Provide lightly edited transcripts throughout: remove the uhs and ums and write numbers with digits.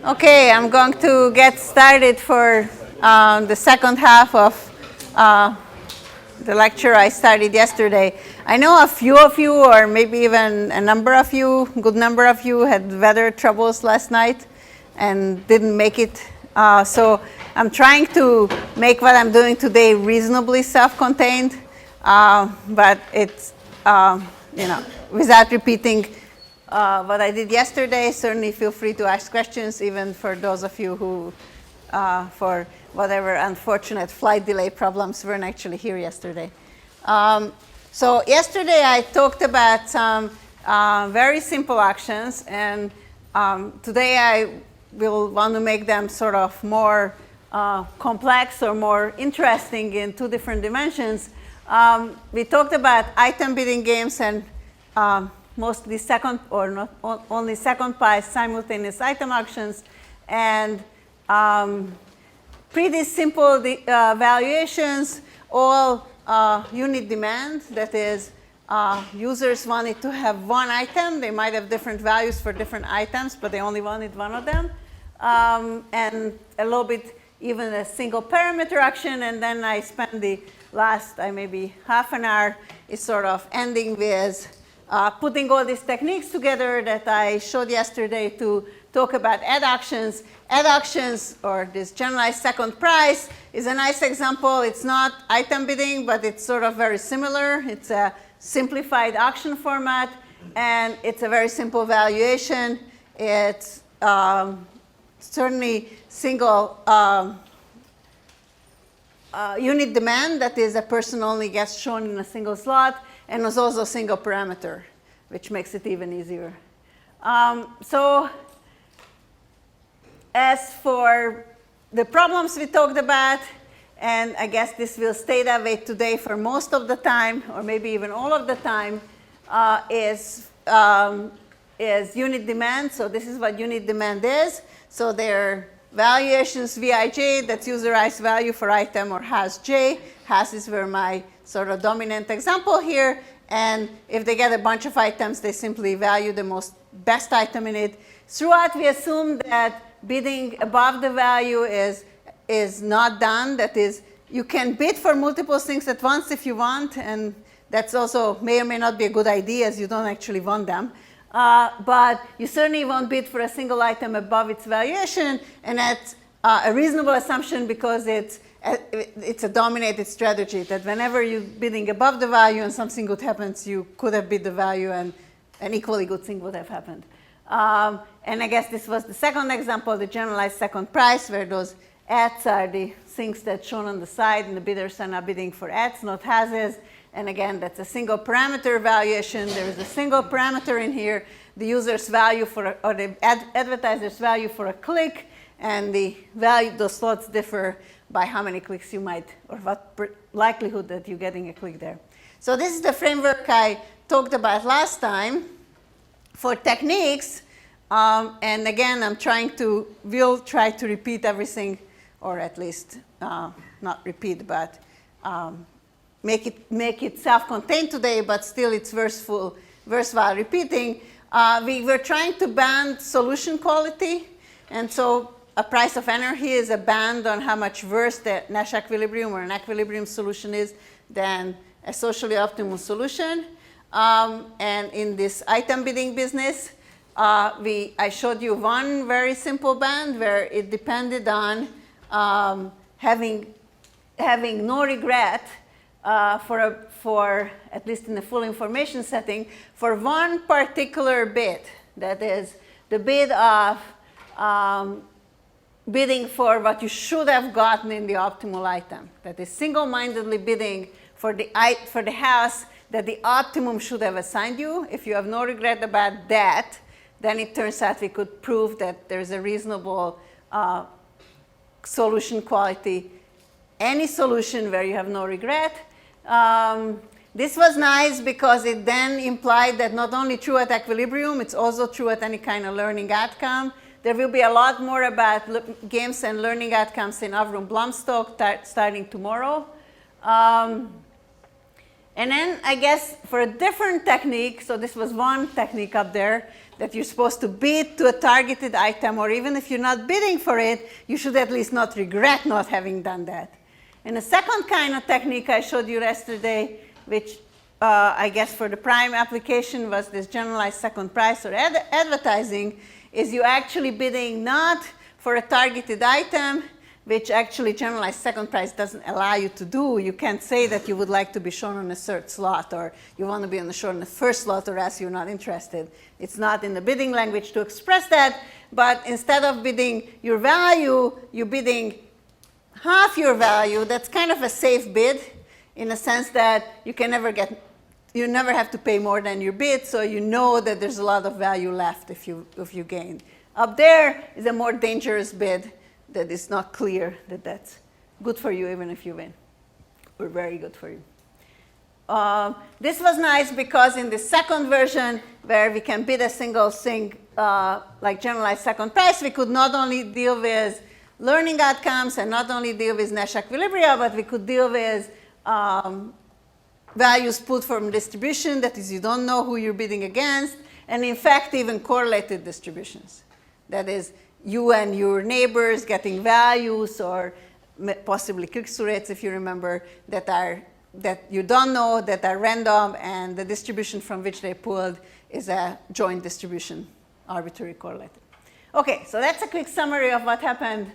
Okay, I'm going to get started for the second half of the lecture I started yesterday. I know a few of you, or maybe even a number of you, good number of you, had weather troubles last night and didn't make it. So I'm trying to make what I'm doing today reasonably self-contained, but it's, without repeating what I did yesterday. Certainly feel free to ask questions, even for those of you who, for whatever unfortunate flight delay problems, weren't actually here yesterday. So yesterday I talked about some very simple actions, and today I will want to make them sort of more complex or more interesting in two different dimensions. We talked about item bidding games and mostly second or not only second price simultaneous item auctions, and pretty simple valuations, all unit demand. That is, users wanted to have one item. They might have different values for different items, but they only wanted one of them. And a little bit even a single parameter action. And then I spent the last maybe half an hour is sort of ending with putting all these techniques together that I showed yesterday to talk about add auctions. Add auctions, or this generalized second price, is a nice example. It's not item bidding, but it's sort of very similar. It's a simplified auction format, and it's a very simple valuation. It's certainly single unit demand, that is, a person only gets shown in a single slot, and was also a single parameter, which makes it even easier. So as for the problems we talked about, and I guess this will stay that way today for most of the time, or maybe even all of the time, is unit demand. So this is what unit demand is. So they're valuations Vij, that's userized value for item, or has j. Has is where my sort of dominant example here. And if they get a bunch of items, they simply value the best item in it. Throughout, we assume that bidding above the value is not done. That is, you can bid for multiple things at once if you want, and that's also may or may not be a good idea, as you don't actually want them. But you certainly won't bid for a single item above its valuation, and that's a reasonable assumption because it's a dominated strategy, that whenever you're bidding above the value and something good happens, you could have bid the value and an equally good thing would have happened. And I guess this was the second example, the generalized second price, where those ads are the things that's shown on the side, and the bidders are now bidding for ads, not hases. And again, that's a single parameter valuation. There is a single parameter in here, the user's value for, or the advertiser's value for a click, and the value, those slots differ by how many clicks you might, or what likelihood that you're getting a click there. So this is the framework I talked about last time for techniques. And again, we'll try to repeat everything, or at least not repeat, but make it self-contained today, but still it's worthwhile repeating. We were trying to band solution quality, and so a price of energy is a band on how much worse the Nash equilibrium or an equilibrium solution is than a socially optimal solution. And in this item bidding business, I showed you one very simple band where it depended on having no regret for at least in the full information setting, for one particular bid. That is the bid of bidding for what you should have gotten in the optimal item. That is single-mindedly bidding for the house that the optimum should have assigned you. If you have no regret about that, then it turns out we could prove that there's a reasonable solution quality. Any solution where you have no regret. This was nice because it then implied that not only true at equilibrium, it's also true at any kind of learning outcome. There will be a lot more about games and learning outcomes in Avrum Blomstock starting tomorrow. And then I guess for a different technique, so this was one technique up there, that you're supposed to bid to a targeted item, or even if you're not bidding for it, you should at least not regret not having done that. And the second kind of technique I showed you yesterday, which I guess for the prime application was this generalized second price or advertising, is you actually bidding not for a targeted item, which actually generalized second price doesn't allow you to do. You can't say that you would like to be shown on a third slot, or you want to be shown on the first slot, or else you're not interested. It's not in the bidding language to express that, but instead of bidding your value, you're bidding half your value. That's kind of a safe bid in the sense that you never have to pay more than your bid, so you know that there's a lot of value left if you gain. Up there is a more dangerous bid that is not clear that that's good for you even if you win, or very good for you. This was nice because in the second version, where we can bid a single thing like generalized second price, we could not only deal with learning outcomes and not only deal with Nash equilibria, but we could deal with values pulled from distribution, that is, you don't know who you're bidding against, and in fact, even correlated distributions. That is, you and your neighbors getting values, or possibly click-through rates, if you remember, that you don't know, that are random, and the distribution from which they pulled is a joint distribution, arbitrary correlated. Okay, so that's a quick summary of what happened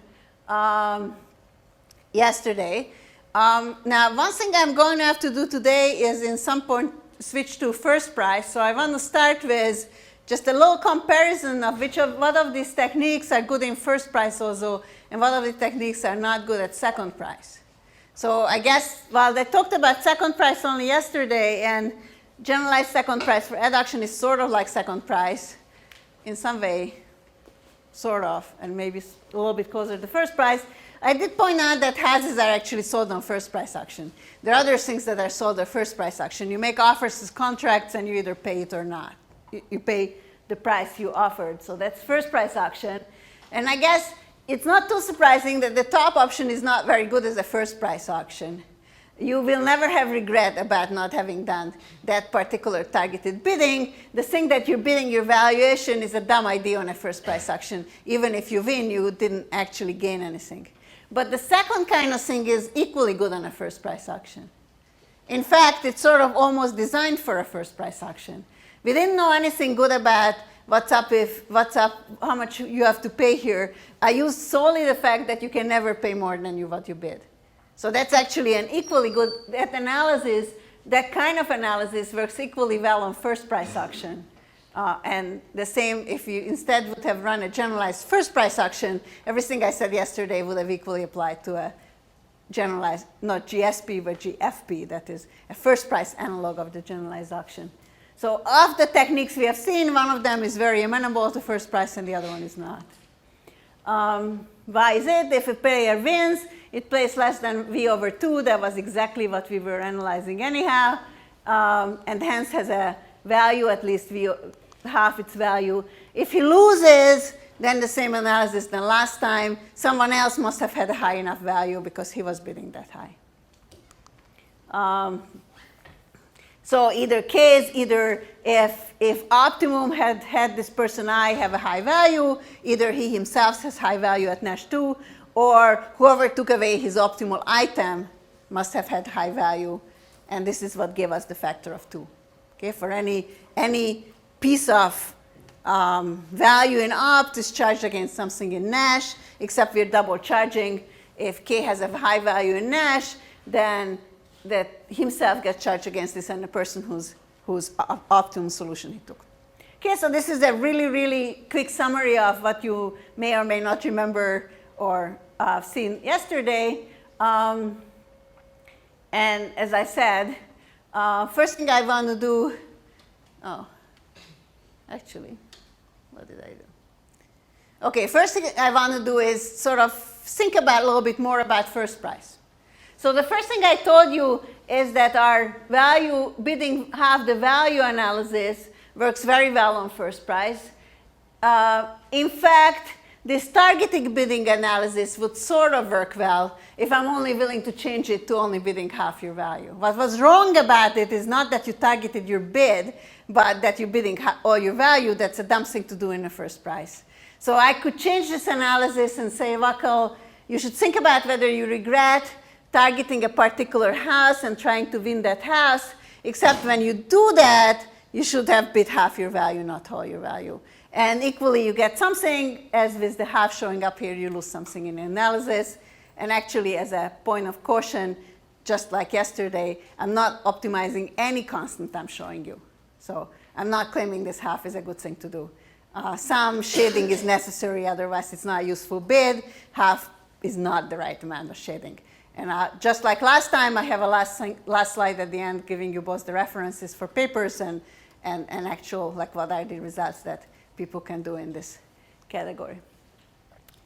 yesterday. Now, one thing I'm going to have to do today is in some point switch to first price. So I want to start with just a little comparison of what of these techniques are good in first price also, and what of the techniques are not good at second price. So I guess, well, they talked about second price only yesterday, and generalized second price for adduction is sort of like second price in some way, sort of, and maybe a little bit closer to first price. I did point out that houses are actually sold on first price auction. There are other things that are sold on first price auction. You make offers as contracts, and you either pay it or not. You pay the price you offered. So that's first price auction. And I guess it's not too surprising that the top option is not very good as a first price auction. You will never have regret about not having done that particular targeted bidding. The thing that you're bidding your valuation is a dumb idea on a first price auction. Even if you win, you didn't actually gain anything. But the second kind of thing is equally good on a first price auction. In fact, it's sort of almost designed for a first price auction. We didn't know anything good about how much you have to pay here. I used solely the fact that you can never pay more than what you bid. So that's actually an equally good, that kind of analysis works equally well on first price auction. And the same, if you instead would have run a generalized first price auction, everything I said yesterday would have equally applied to a generalized, not GSP, but GFP, that is a first price analog of the generalized auction. So of the techniques we have seen, one of them is very amenable to first price and the other one is not. Why is it? If a player wins, it plays less than V over 2. That was exactly what we were analyzing anyhow, and hence has a value, at least half its value. If he loses, then the same analysis than last time. Someone else must have had a high enough value because he was bidding that high. So either case, either if optimum had this person I have a high value, either he himself has high value at Nash 2, or whoever took away his optimal item must have had high value, and this is what gave us the factor of 2. Okay, for any piece of value in opt is charged against something in Nash, except we're double charging. If K has a high value in Nash, then that himself gets charged against this and the person whose optimum solution he took. Okay, so this is a really, really quick summary of what you may or may not remember or seen yesterday. And as I said, first thing I want to do, actually, what did I do? Okay, first thing I want to do is sort of think about a little bit more about first price. So the first thing I told you is that our value bidding half the value analysis works very well on first price. In fact, this targeting bidding analysis would sort of work well if I'm only willing to change it to only bidding half your value. What was wrong about it is not that you targeted your bid, but that you're bidding all your value. That's a dumb thing to do in the first price. So I could change this analysis and say, Wackel, you should think about whether you regret targeting a particular house and trying to win that house, except when you do that, you should have bid half your value, not all your value. And equally, you get something, as with the half showing up here, you lose something in the analysis. And actually, as a point of caution, just like yesterday, I'm not optimizing any constant I'm showing you. So I'm not claiming this half is a good thing to do. Some shading is necessary, otherwise it's not a useful bid. Half is not the right amount of shading. And just like last time, I have a last slide at the end giving you both the references for papers and actual, like what are the results that people can do in this category.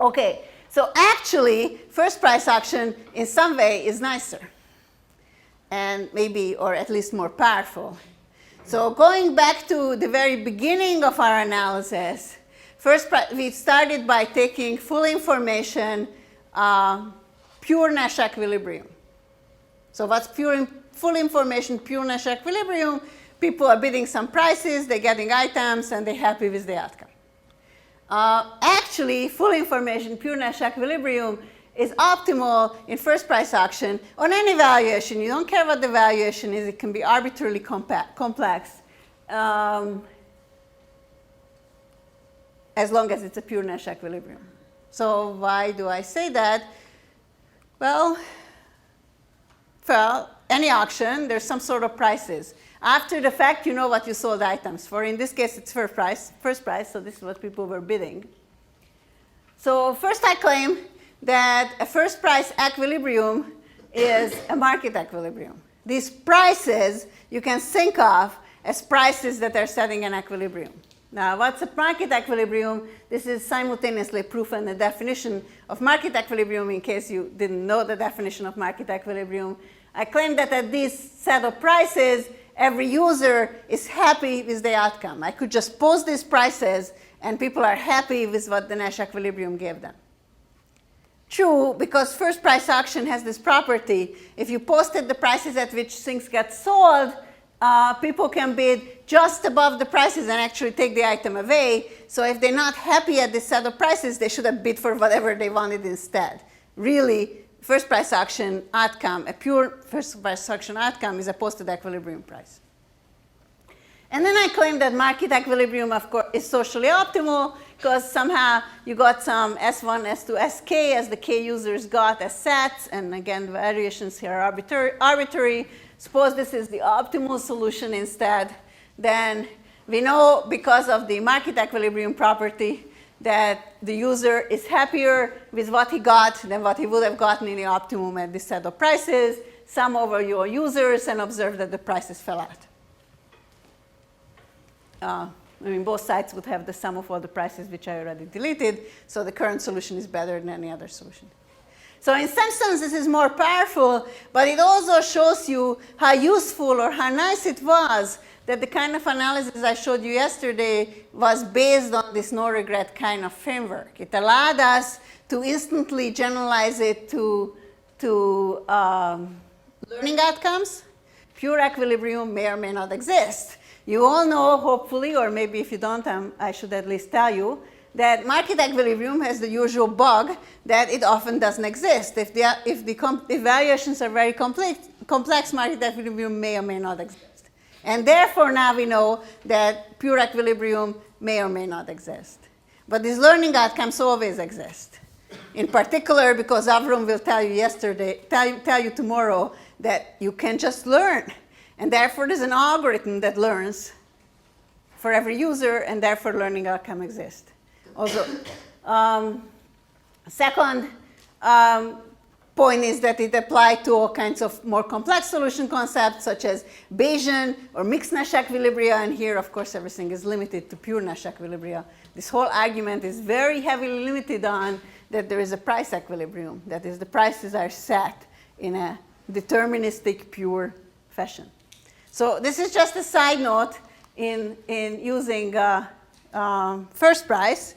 Okay, so actually, first price auction in some way is nicer. And maybe, or at least more powerful. So going back to the very beginning of our analysis, we started by taking full information, pure Nash equilibrium. So what's full information, pure Nash equilibrium? People are bidding some prices, they're getting items, and they're happy with the outcome. Actually, full information, pure Nash equilibrium is optimal in first price auction on any valuation. You don't care what the valuation is. It can be arbitrarily complex as long as it's a pure Nash equilibrium. So why do I say that? Well, for any auction, there's some sort of prices. After the fact, you know what you sold items for. In this case, it's first price, so this is what people were bidding. So first I claim that a first price equilibrium is a market equilibrium. These prices you can think of as prices that are setting an equilibrium. Now, what's a market equilibrium? This is simultaneously a proof and a definition of market equilibrium in case you didn't know the definition of market equilibrium. I claim that at this set of prices, every user is happy with the outcome. I could just post these prices and people are happy with what the Nash equilibrium gave them. True, because first price auction has this property. If you posted the prices at which things get sold, people can bid just above the prices and actually take the item away. So if they're not happy at this set of prices, they should have bid for whatever they wanted instead. Really, first price auction outcome, a pure first price auction outcome is a posted equilibrium price. And then I claim that market equilibrium, of course, is socially optimal because somehow you got some S1, S2, Sk as the K users got as sets. And again, the variations here are arbitrary. Suppose this is the optimal solution instead. Then we know because of the market equilibrium property that the user is happier with what he got than what he would have gotten in the optimum at this set of prices. Sum over your users and observe that the prices fell out. Both sides would have the sum of all the prices which I already deleted, so the current solution is better than any other solution. So in some sense, this is more powerful, but it also shows you how useful or how nice it was that the kind of analysis I showed you yesterday was based on this no-regret kind of framework. It allowed us to instantly generalize it to learning outcomes. Pure equilibrium may or may not exist. You all know, hopefully, or maybe if you don't, I should at least tell you, that market equilibrium has the usual bug that it often doesn't exist. If the valuations are very complex, market equilibrium may or may not exist. And therefore, now we know that pure equilibrium may or may not exist. But these learning outcomes always exist. In particular, because Avram will tell you tomorrow that you can just learn. And therefore, there's an algorithm that learns for every user, and therefore learning outcome exists. Also, second point is that it applied to all kinds of more complex solution concepts, such as Bayesian or mixed Nash equilibria. And here, of course, everything is limited to pure Nash equilibria. This whole argument is very heavily limited on that there is a price equilibrium. That is, the prices are set in a deterministic, pure fashion. So this is just a side note in using first price.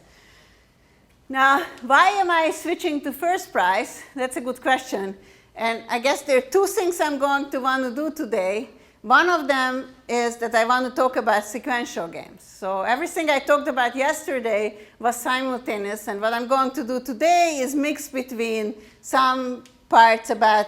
Now, why am I switching to first price? That's a good question. And I guess there are two things I'm going to want to do today. One of them is that I want to talk about sequential games. So everything I talked about yesterday was simultaneous, and what I'm going to do today is mix between some parts about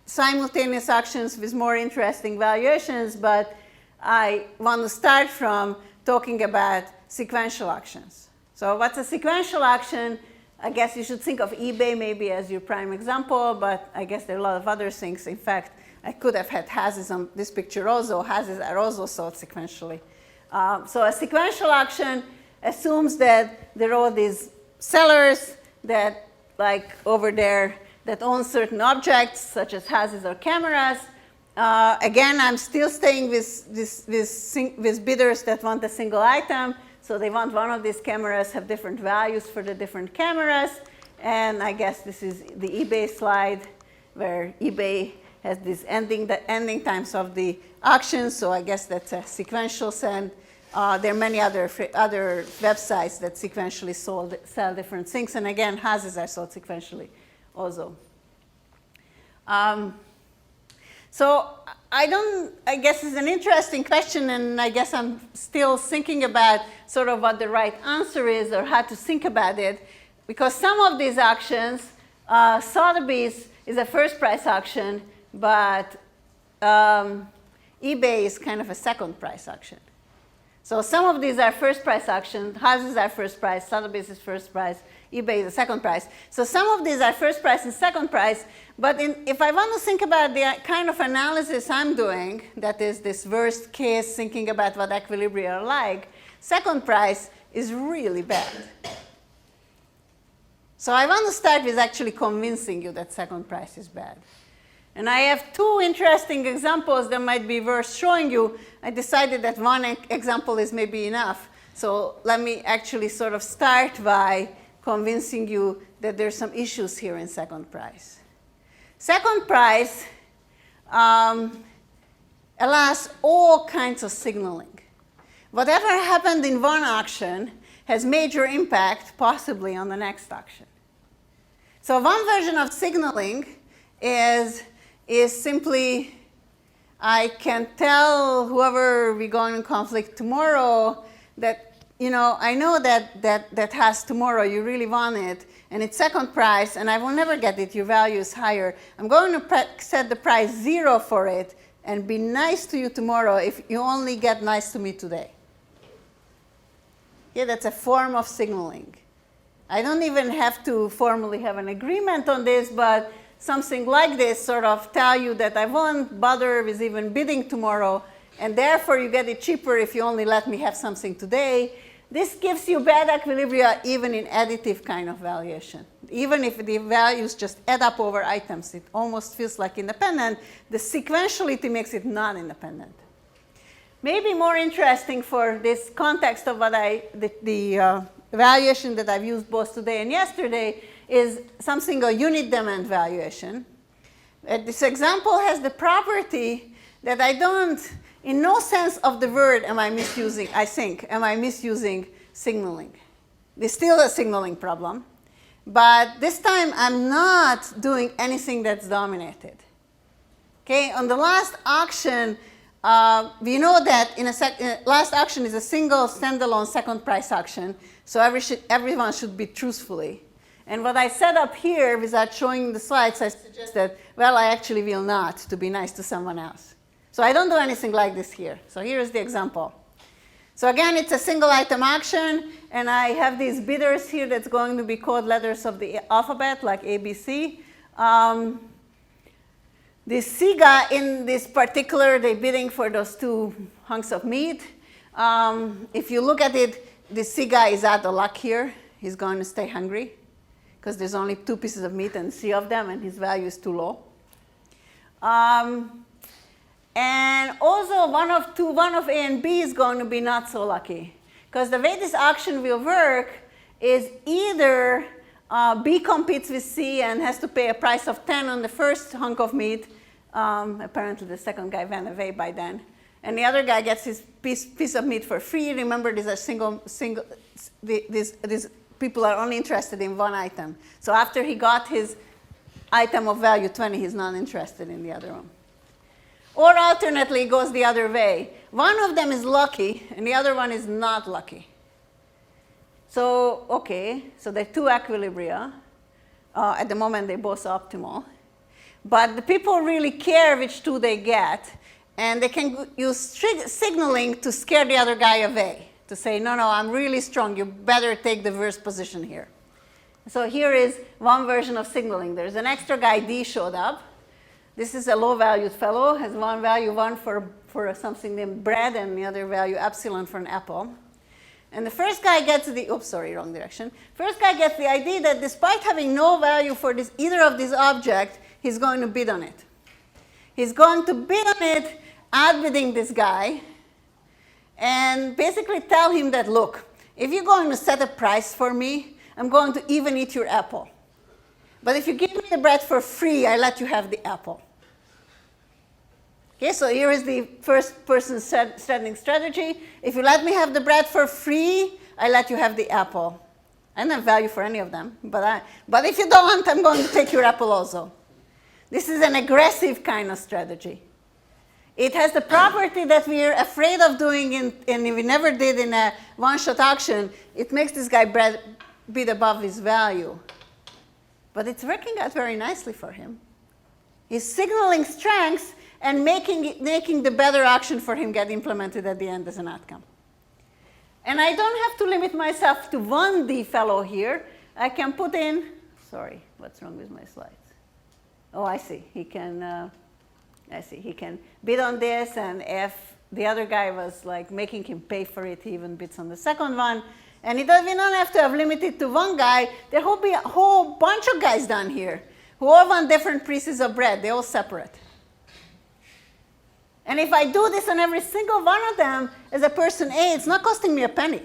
simultaneous actions with more interesting valuations, but I want to start from talking about sequential actions. So what's a sequential action? I guess you should think of eBay maybe as your prime example, but I guess there are a lot of other things. In fact, I could have had houses on this picture also. Houses are also sold sequentially. So a sequential action assumes that there are all these sellers that, like over there, that own certain objects, such as houses or cameras. Again, I'm still staying with bidders that want a single item. So they want one of these cameras, have different values for the different cameras. And I guess this is the eBay slide, where eBay has these ending times of the auction. So I guess that's a sequential send. There are many other websites that sequentially sell different things. And again, houses are sold sequentially also. So I guess it's an interesting question, and I guess I'm still thinking about sort of what the right answer is or how to think about it, because some of these actions, Sotheby's is a first price auction, but eBay is kind of a second price auction. So some of these are first price auctions, houses are first price, Sotheby's is first price, eBay is a second price. So some of these are first price and second price, but if I want to think about the kind of analysis I'm doing, that is this worst case, thinking about what equilibria are like, second price is really bad. So I want to start with actually convincing you that second price is bad. And I have two interesting examples that might be worth showing you. I decided that one example is maybe enough. So let me actually sort of start by convincing you that there's some issues here in second price. Second price allows all kinds of signaling. Whatever happened in one auction has major impact possibly on the next auction. So one version of signaling is simply, I can tell whoever we're going in conflict tomorrow that, you know, I know that has tomorrow, you really want it, and it's second price, and I will never get it, your value is higher. I'm going to set the price 0 for it and be nice to you tomorrow if you only get nice to me today. Yeah, that's a form of signaling. I don't even have to formally have an agreement on this, but something like this sort of tell you that I won't bother with even bidding tomorrow, and therefore you get it cheaper if you only let me have something today. This gives you bad equilibria even in additive kind of valuation. Even if the values just add up over items, it almost feels like independent. The sequentiality makes it non-independent. Maybe more interesting for this context of what the valuation that I've used both today and yesterday is something a unit demand valuation. This example has the property that I don't, in no sense of the word am I misusing, I think, am I misusing signaling. There's still a signaling problem, but this time I'm not doing anything that's dominated. Okay, on the last auction, we know that last auction is a single standalone second price auction, so everyone should bid truthfully. And what I set up here, without showing the slides, I suggest that, well, I actually will not, to be nice to someone else. So I don't do anything like this here. So here is the example. So again, it's a single item auction, and I have these bidders here that's going to be called letters of the alphabet, like ABC. This SIGA, in this particular, they're bidding for those two hunks of meat. If you look at it, the SIGA is out of luck here. He's going to stay hungry, because there's only 2 pieces of meat and 3 of them, and his value is too low. And also, one of A and B is going to be not so lucky, because the way this auction will work is either B competes with C and has to pay a price of 10 on the first hunk of meat. Apparently, the second guy went away by then. And the other guy gets his piece of meat for free. Remember, these are these people are only interested in one item. So after he got his item of value 20, he's not interested in the other one. Or alternately, it goes the other way. One of them is lucky, and the other one is not lucky. So, okay, so there are two equilibria. At the moment, they're both optimal. But the people really care which two they get, and they can use signaling to scare the other guy away, to say, no, no, I'm really strong. You better take the worst position here. So here is one version of signaling. There's an extra guy, D, showed up. This is a low-valued fellow, has one value 1 for something named bread, and the other value epsilon for an apple. And the first guy gets the, oops, sorry, wrong direction. First guy gets the idea that despite having no value for this, either of these objects, he's going to bid on it. He's going to bid on it, outbidding this guy, and basically tell him that, look, if you're going to set a price for me, I'm going to even eat your apple. But if you give me the bread for free, I let you have the apple. Okay, so here is the first person setting strategy. If you let me have the bread for free, I let you have the apple. I don't have value for any of them, but if you don't, I'm going to take your apple also. This is an aggressive kind of strategy. It has the property that we are afraid of doing, and we never did in a one-shot auction. It makes this guy bid above his value. But it's working out very nicely for him. He's signaling strengths and making the better auction for him get implemented at the end as an outcome. And I don't have to limit myself to one D fellow here. I can put in, sorry, what's wrong with my slides? Oh, I see. He can bid on this, and if the other guy was like making him pay for it, he even bids on the second one. And we don't have to have limited to one guy. There will be a whole bunch of guys down here who all want different pieces of bread. They're all separate. And if I do this on every single one of them as a person A, it's not costing me a penny.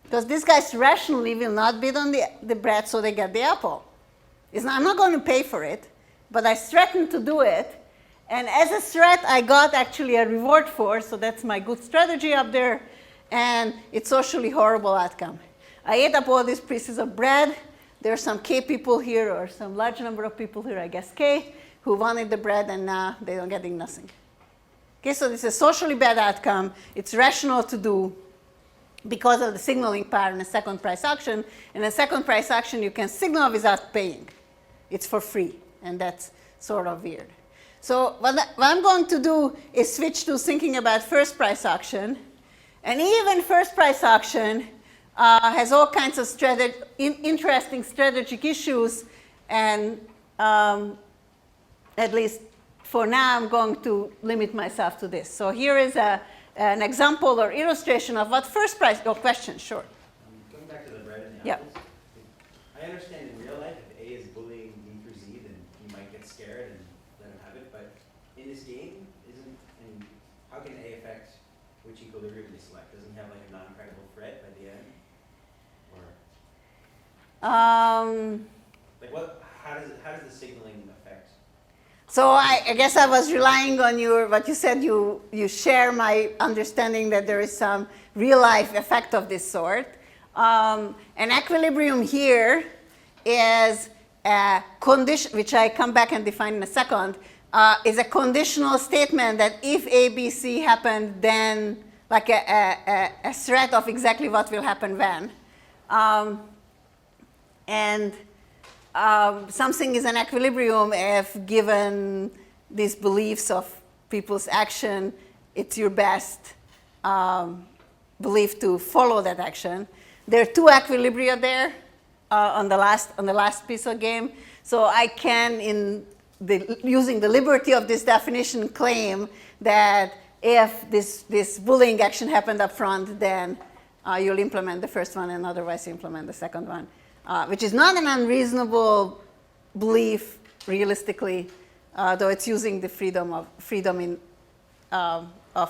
Because these guys rationally will not bid on the bread so they get the apple. I'm not going to pay for it, but I threatened to do it. And as a threat, I got actually a reward for, so that's my good strategy up there. And it's socially horrible outcome. I ate up all these pieces of bread. There are some K people here, or some large number of people here, I guess K, who wanted the bread, and now they don't getting nothing. Okay, so this is a socially bad outcome. It's rational to do because of the signaling power in a second price auction. In a second price auction, you can signal without paying. It's for free, and that's sort of weird. So what I'm going to do is switch to thinking about first price auction. And even first price auction has all kinds of interesting strategic issues, and at least for now, I'm going to limit myself to this. So here is an example or illustration of what first price, oh, question, sure. Going back to the bread and the apples, I understand in real life if A is bullying B through Z, then he might get scared and let him have it, but in this game, how can A affect which equilibrium they select? Doesn't he have like a non-credible threat by the end? Or like how does the signaling affect? So I guess I was relying on what you said. You share my understanding that there is some real life effect of this sort. An equilibrium here is a condition, which I come back and define in a second, is a conditional statement that if A, B, C happened, then like a threat of exactly what will happen when. Something is an equilibrium if given these beliefs of people's action, it's your best belief to follow that action. There are two equilibria there on the last piece of game. So I can, using the liberty of this definition, claim that if this bullying action happened up front, then you'll implement the first one, and otherwise you implement the second one, which is not an unreasonable belief realistically, though it's using the freedom of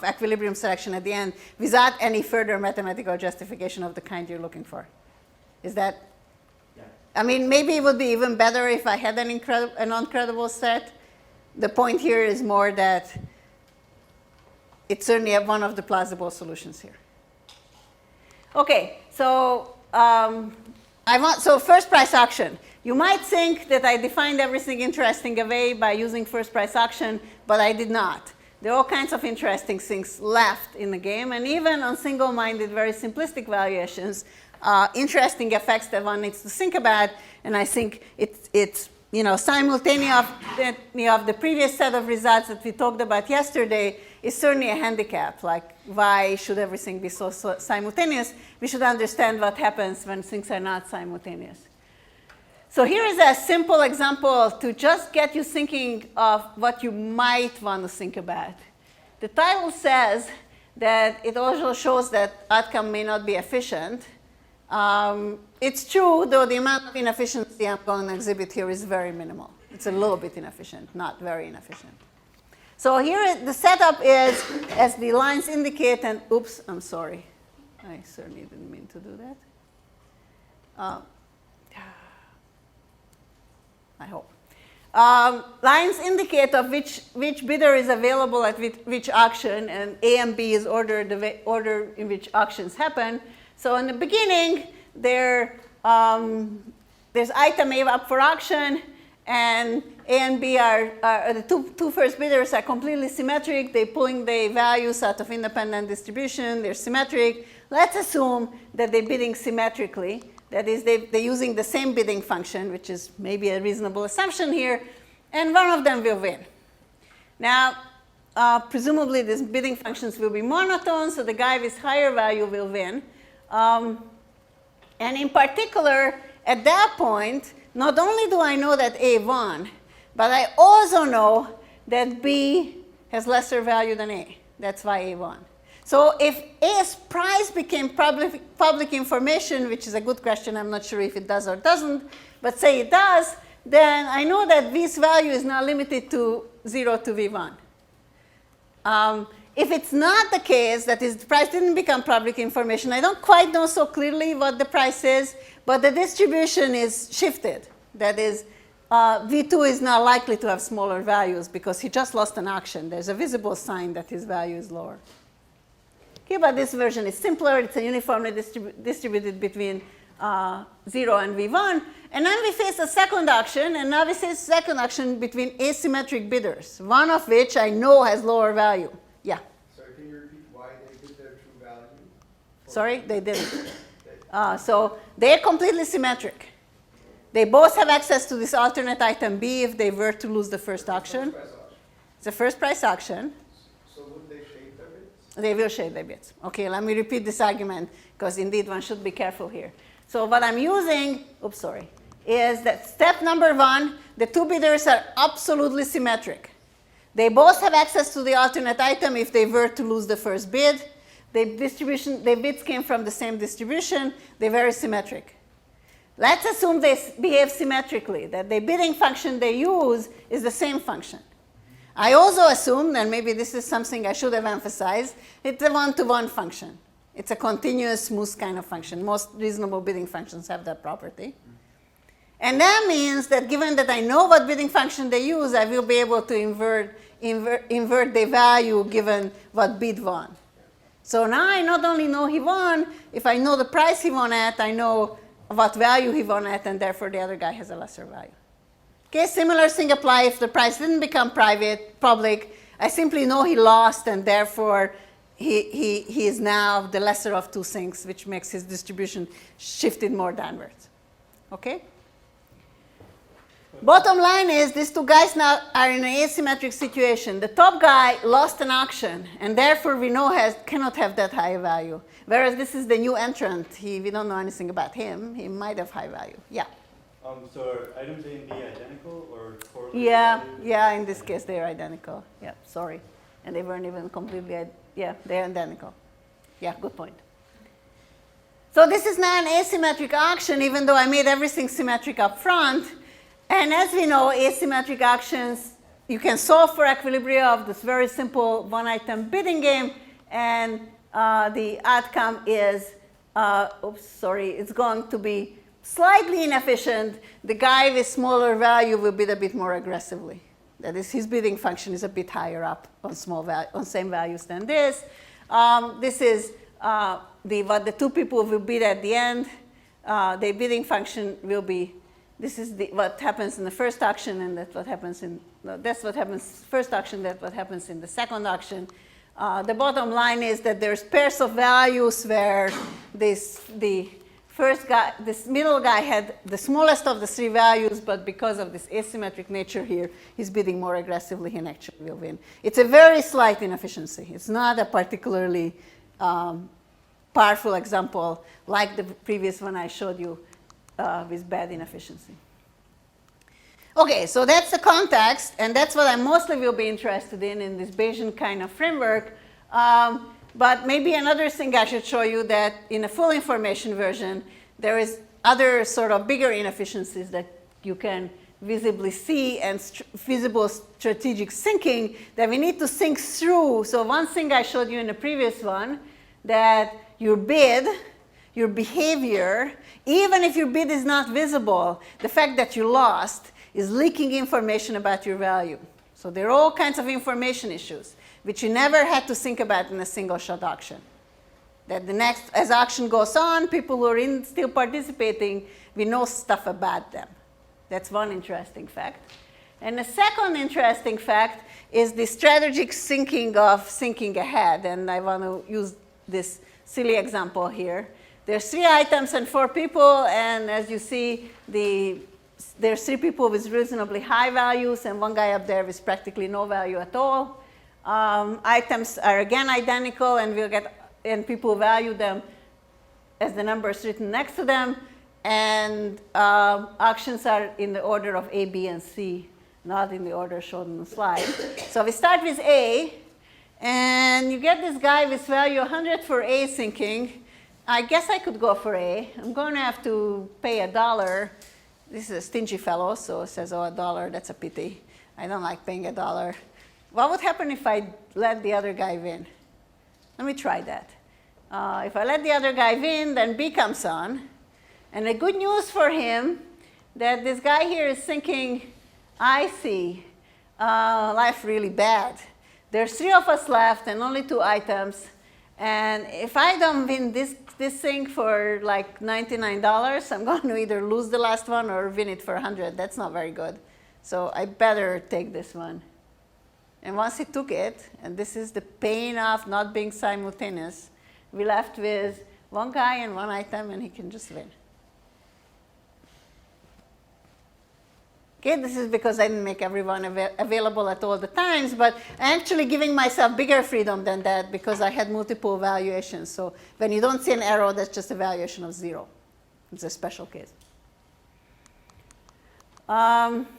equilibrium selection at the end without any further mathematical justification of the kind you're looking for. Is that? Yeah. I mean, maybe it would be even better if I had a non-credible set. The point here is more that it's certainly one of the plausible solutions here. Okay, so So first price auction. You might think that I defined everything interesting of A by using first price auction, but I did not. There are all kinds of interesting things left in the game, and even on single-minded, very simplistic valuations, interesting effects that one needs to think about, and I think it's simultaneous of the previous set of results that we talked about yesterday is certainly a handicap. Like, why should everything be so simultaneous? We should understand what happens when things are not simultaneous. So here is a simple example to just get you thinking of what you might want to think about. The title says that it also shows that outcome may not be efficient. It's true, though the amount of inefficiency I'm going to exhibit here is very minimal. It's a little bit inefficient, not very inefficient. So here the setup is, as the lines indicate, and oops, I'm sorry. I certainly didn't mean to do that. I hope. Lines indicate of which bidder is available at which auction, and A and B is the order in which auctions happen. So in the beginning, there's item A up for auction, and A and B are the two first bidders are completely symmetric. They're pulling the values out of independent distribution. They're symmetric. Let's assume that they're bidding symmetrically. That is, they're using the same bidding function, which is maybe a reasonable assumption here, and one of them will win. Now, presumably these bidding functions will be monotone, so the guy with higher value will win. And in particular, at that point, not only do I know that A won, but I also know that B has lesser value than A. That's why A won. So if A's price became public information, which is a good question, I'm not sure if it does or doesn't, but say it does, then I know that V's value is now limited to 0 to V1. If it's not the case, that is, the price didn't become public information, I don't quite know so clearly what the price is, but the distribution is shifted. That is, V2 is now likely to have smaller values because he just lost an auction. There's a visible sign that his value is lower. Okay, but this version is simpler. It's a uniformly distributed between 0 and V1. And then we face a second auction, and now we face a second auction between asymmetric bidders, one of which I know has lower value. Yeah? Sorry, can you repeat why they bid their true value? Sorry, they didn't. So they're completely symmetric. They both have access to this alternate item B if they were to lose the first auction. It's a first price auction. So would they shade their bids? They will shade their bids. Okay, let me repeat this argument, because indeed one should be careful here. So what I'm using, is that step number 1, the two bidders are absolutely symmetric. They both have access to the alternate item if they were to lose the first bid. Their bids came from the same distribution. They're very symmetric. Let's assume they behave symmetrically, that the bidding function they use is the same function. I also assume, and maybe this is something I should have emphasized, it's a one-to-one function. It's a continuous, smooth kind of function. Most reasonable bidding functions have that property. And that means that given that I know what bidding function they use, I will be able to invert the value given what bid won. So now I not only know he won, if I know the price he won at, I know what value he won at, and therefore the other guy has a lesser value. Okay, similar thing apply if the price didn't become public. I simply know he lost, and therefore he is now the lesser of two things, which makes his distribution shifted more downwards. Okay? Bottom line is these two guys now are in an asymmetric situation. The top guy lost an auction, and therefore we know cannot have that high value. Whereas this is the new entrant. We don't know anything about him. He might have high value. Yeah? So are items A and B identical or correlated? Yeah, in this case they're identical. Yeah, sorry. And they weren't even completely, they're identical. Yeah, good point. So this is now an asymmetric auction, even though I made everything symmetric up front. And as we know, asymmetric auctions, you can solve for equilibria of this very simple one-item bidding game, and the outcome is, it's going to be slightly inefficient. The guy with smaller value will bid a bit more aggressively. That is, his bidding function is a bit higher up on same values than this. This is what the two people will bid at the end. the bidding function will be, this is what happens in the first auction, and that's what happens in, that's what happens first auction, that's what happens in the second auction. The bottom line is that there's pairs of values where the first guy, this middle guy had the smallest of the three values, but because of this asymmetric nature here, he's bidding more aggressively, he actually will win. It's a very slight inefficiency. It's not a particularly powerful example like the previous one I showed you with bad inefficiency. Okay, so that's the context, and that's what I mostly will be interested in this Bayesian kind of framework. But maybe another thing I should show you, that in a full information version, there is other sort of bigger inefficiencies that you can visibly see, and visible strategic thinking that we need to think through. So one thing I showed you in the previous one, that your bid, your behavior, even if your bid is not visible, the fact that you lost is leaking information about your value. So there are all kinds of information issues which you never had to think about in a single shot auction. That the next, as auction goes on, people who are still participating, we know stuff about them. That's one interesting fact. And the second interesting fact is the strategic thinking of thinking ahead. And I want to use this silly example here. There's 3 items and 4 people, and as you see, there's 3 people with reasonably high values and 1 guy up there with practically no value at all. Items are again identical, and people value them as the numbers written next to them. And auctions are in the order of A, B, and C, not in the order shown on the slide. So we start with A, and you get this guy with value 100 for A thinking, I guess I could go for A. I'm going to have to pay $1. This is a stingy fellow, so it says, oh, $1, that's a pity. I don't like paying $1. What would happen if I let the other guy win? Let me try that. If I let the other guy win, then B comes on. And the good news for him, that this guy here is thinking, I see, life really bad. There's 3 of us left and only 2 items. And if I don't win this thing for like $99, I'm going to either lose the last one or win it for 100. That's not very good. So I better take this one. And once he took it, and this is the pain of not being simultaneous, we left with 1 guy and 1 item, and he can just win. Okay, this is because I didn't make everyone available at all the times, but I'm actually giving myself bigger freedom than that because I had multiple valuations. So when you don't see an arrow, that's just a valuation of 0. It's a special case.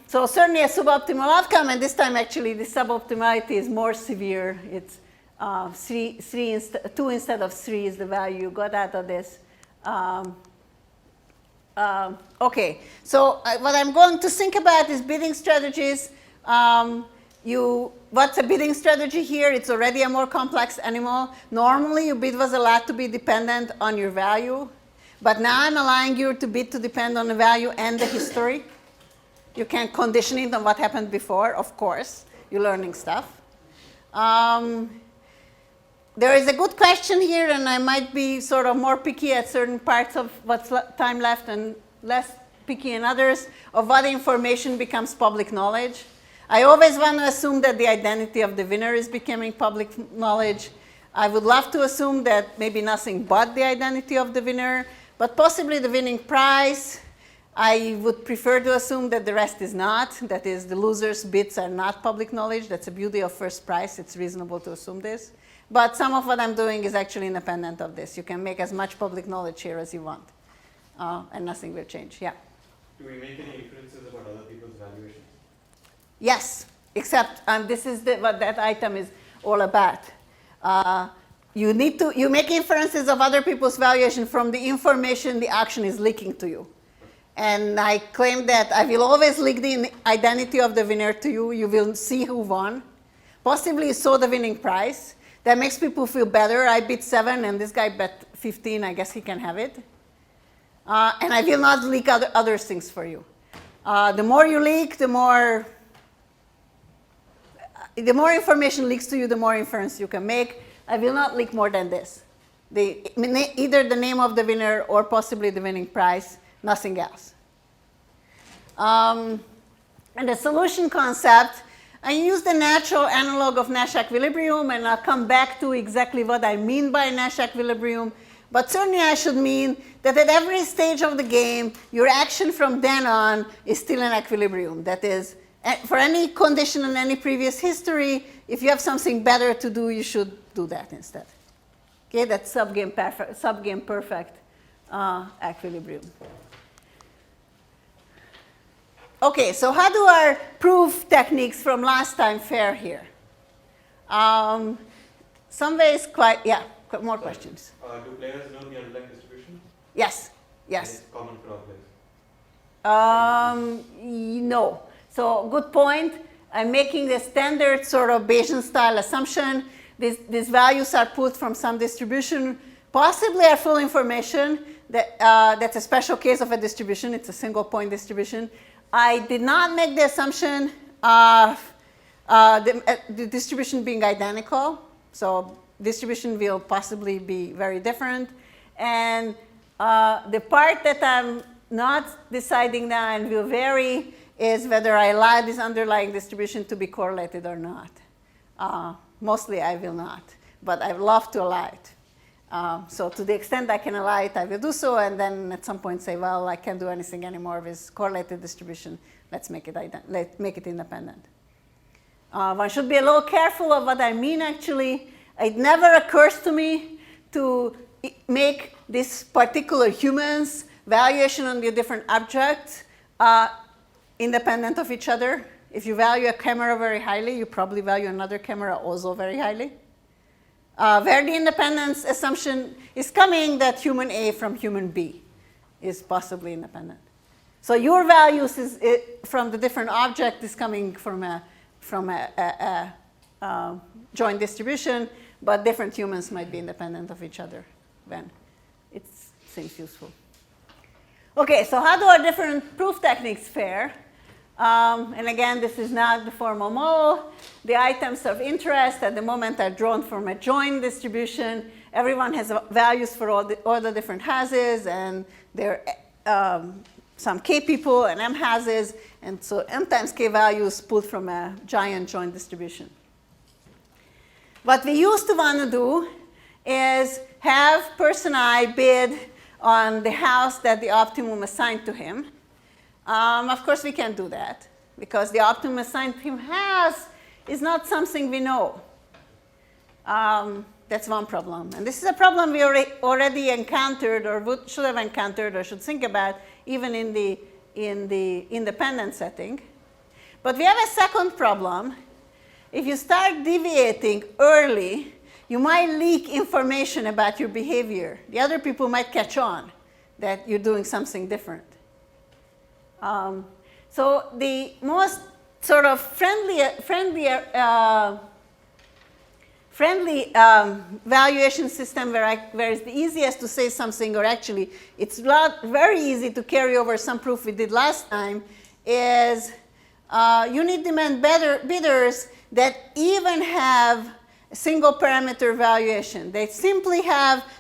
So certainly a suboptimal outcome, and this time actually the suboptimality is more severe. It's 2 instead of 3 is the value you got out of this. Okay, so what I'm going to think about is bidding strategies. What's a bidding strategy here? It's already a more complex animal. Normally, your bid was allowed to be dependent on your value, but now I'm allowing you to bid to depend on the value and the history. You can condition it on what happened before, of course. You're learning stuff. There is a good question here, and I might be sort of more picky at certain parts of what's time left and less picky in others, of what information becomes public knowledge. I always want to assume that the identity of the winner is becoming public knowledge. I would love to assume that maybe nothing but the identity of the winner, but possibly the winning prize. I would prefer to assume that the rest is not. That is, the loser's bids are not public knowledge. That's the beauty of first prize. It's reasonable to assume this. But some of what I'm doing is actually independent of this. You can make as much public knowledge here as you want, and nothing will change. Yeah? Do we make any inferences about other people's valuations? Yes, except this is what that item is all about. You make inferences of other people's valuation from the information the auction is leaking to you. And I claim that I will always leak the identity of the winner to you. You will see who won. Possibly you saw the winning prize. That makes people feel better. I bid 7 and this guy bet 15. I guess he can have it. And I will not leak other things for you. The more you leak, the more information leaks to you, the more inference you can make. I will not leak more than this. Either the name of the winner or possibly the winning prize, nothing else. And the solution concept, I use the natural analog of Nash equilibrium, and I'll come back to exactly what I mean by Nash equilibrium. But certainly I should mean that at every stage of the game, your action from then on is still in equilibrium. That is, for any condition in any previous history, if you have something better to do, you should do that instead. Okay, that's subgame perfect equilibrium. Okay, so how do our proof techniques from last time fare here? Some ways quite, yeah, more questions. Do players know the underlying distribution? Yes, And yes. it's common for all players. No. So good point. I'm making the standard sort of Bayesian style assumption. These values are put from some distribution, possibly are full information. That's a special case of a distribution. It's a single point distribution. I did not make the assumption of the distribution being identical. So distribution will possibly be very different. And the part that I'm not deciding now and will vary is whether I allow this underlying distribution to be correlated or not. Mostly I will not, but I would love to allow it. So to the extent I can allow it, I will do so, and then at some point say, well, I can't do anything anymore with correlated distribution. Let's make it independent. One should be a little careful of what I mean, actually. It never occurs to me to make this particular human's valuation on the different objects independent of each other. If you value a camera very highly, you probably value another camera also very highly. Where the independence assumption is coming that human A from human B is possibly independent. So your values from the different object is coming from a joint distribution, but different humans might be independent of each other when it seems useful. Okay, so how do our different proof techniques fare? And again, this is not the formal model. The items of interest at the moment are drawn from a joint distribution. Everyone has values for all the different houses, and there are some k people and m houses, and so m times k values pulled from a giant joint distribution. What we used to want to do is have person I bid on the house that the optimum assigned to him. Of course, we can't do that because the optimum assigned to him house is not something we know. That's one problem. And this is a problem we already encountered or should have encountered or should think about even in the independent setting. But we have a second problem. If you start deviating early, you might leak information about your behavior. The other people might catch on that you're doing something different. So the most sort of friendly valuation system where it's the easiest to say something, or actually it's very easy to carry over some proof we did last time, is you need demand bidders that even have a single parameter valuation. They simply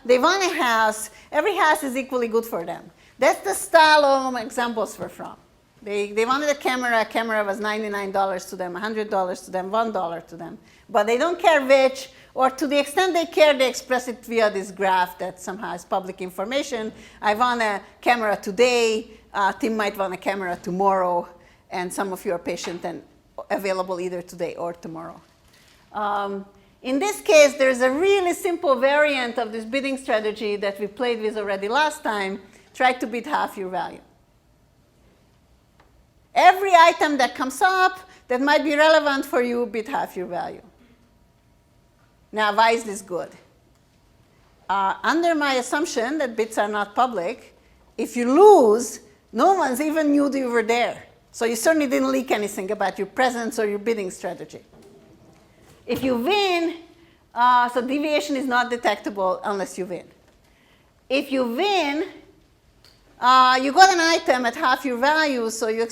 they want a house. Every house is equally good for them. That's the style of examples we're from. They wanted a camera was $99 to them, $100 to them, $1 to them. But they don't care which, or to the extent they care, they express it via this graph that somehow is public information. I want a camera today, Tim might want a camera tomorrow, and some of you are patient and available either today or tomorrow. In this case, there's a really simple variant of this bidding strategy that we played with already last time. Try to bid half your value. Every item that comes up that might be relevant for you, bid half your value. Now, why is this good? Under my assumption that bids are not public, if you lose, no one's even knew you were there. So you certainly didn't leak anything about your presence or your bidding strategy. If you win, so deviation is not detectable unless you win. If you win, you got an item at half your value, so you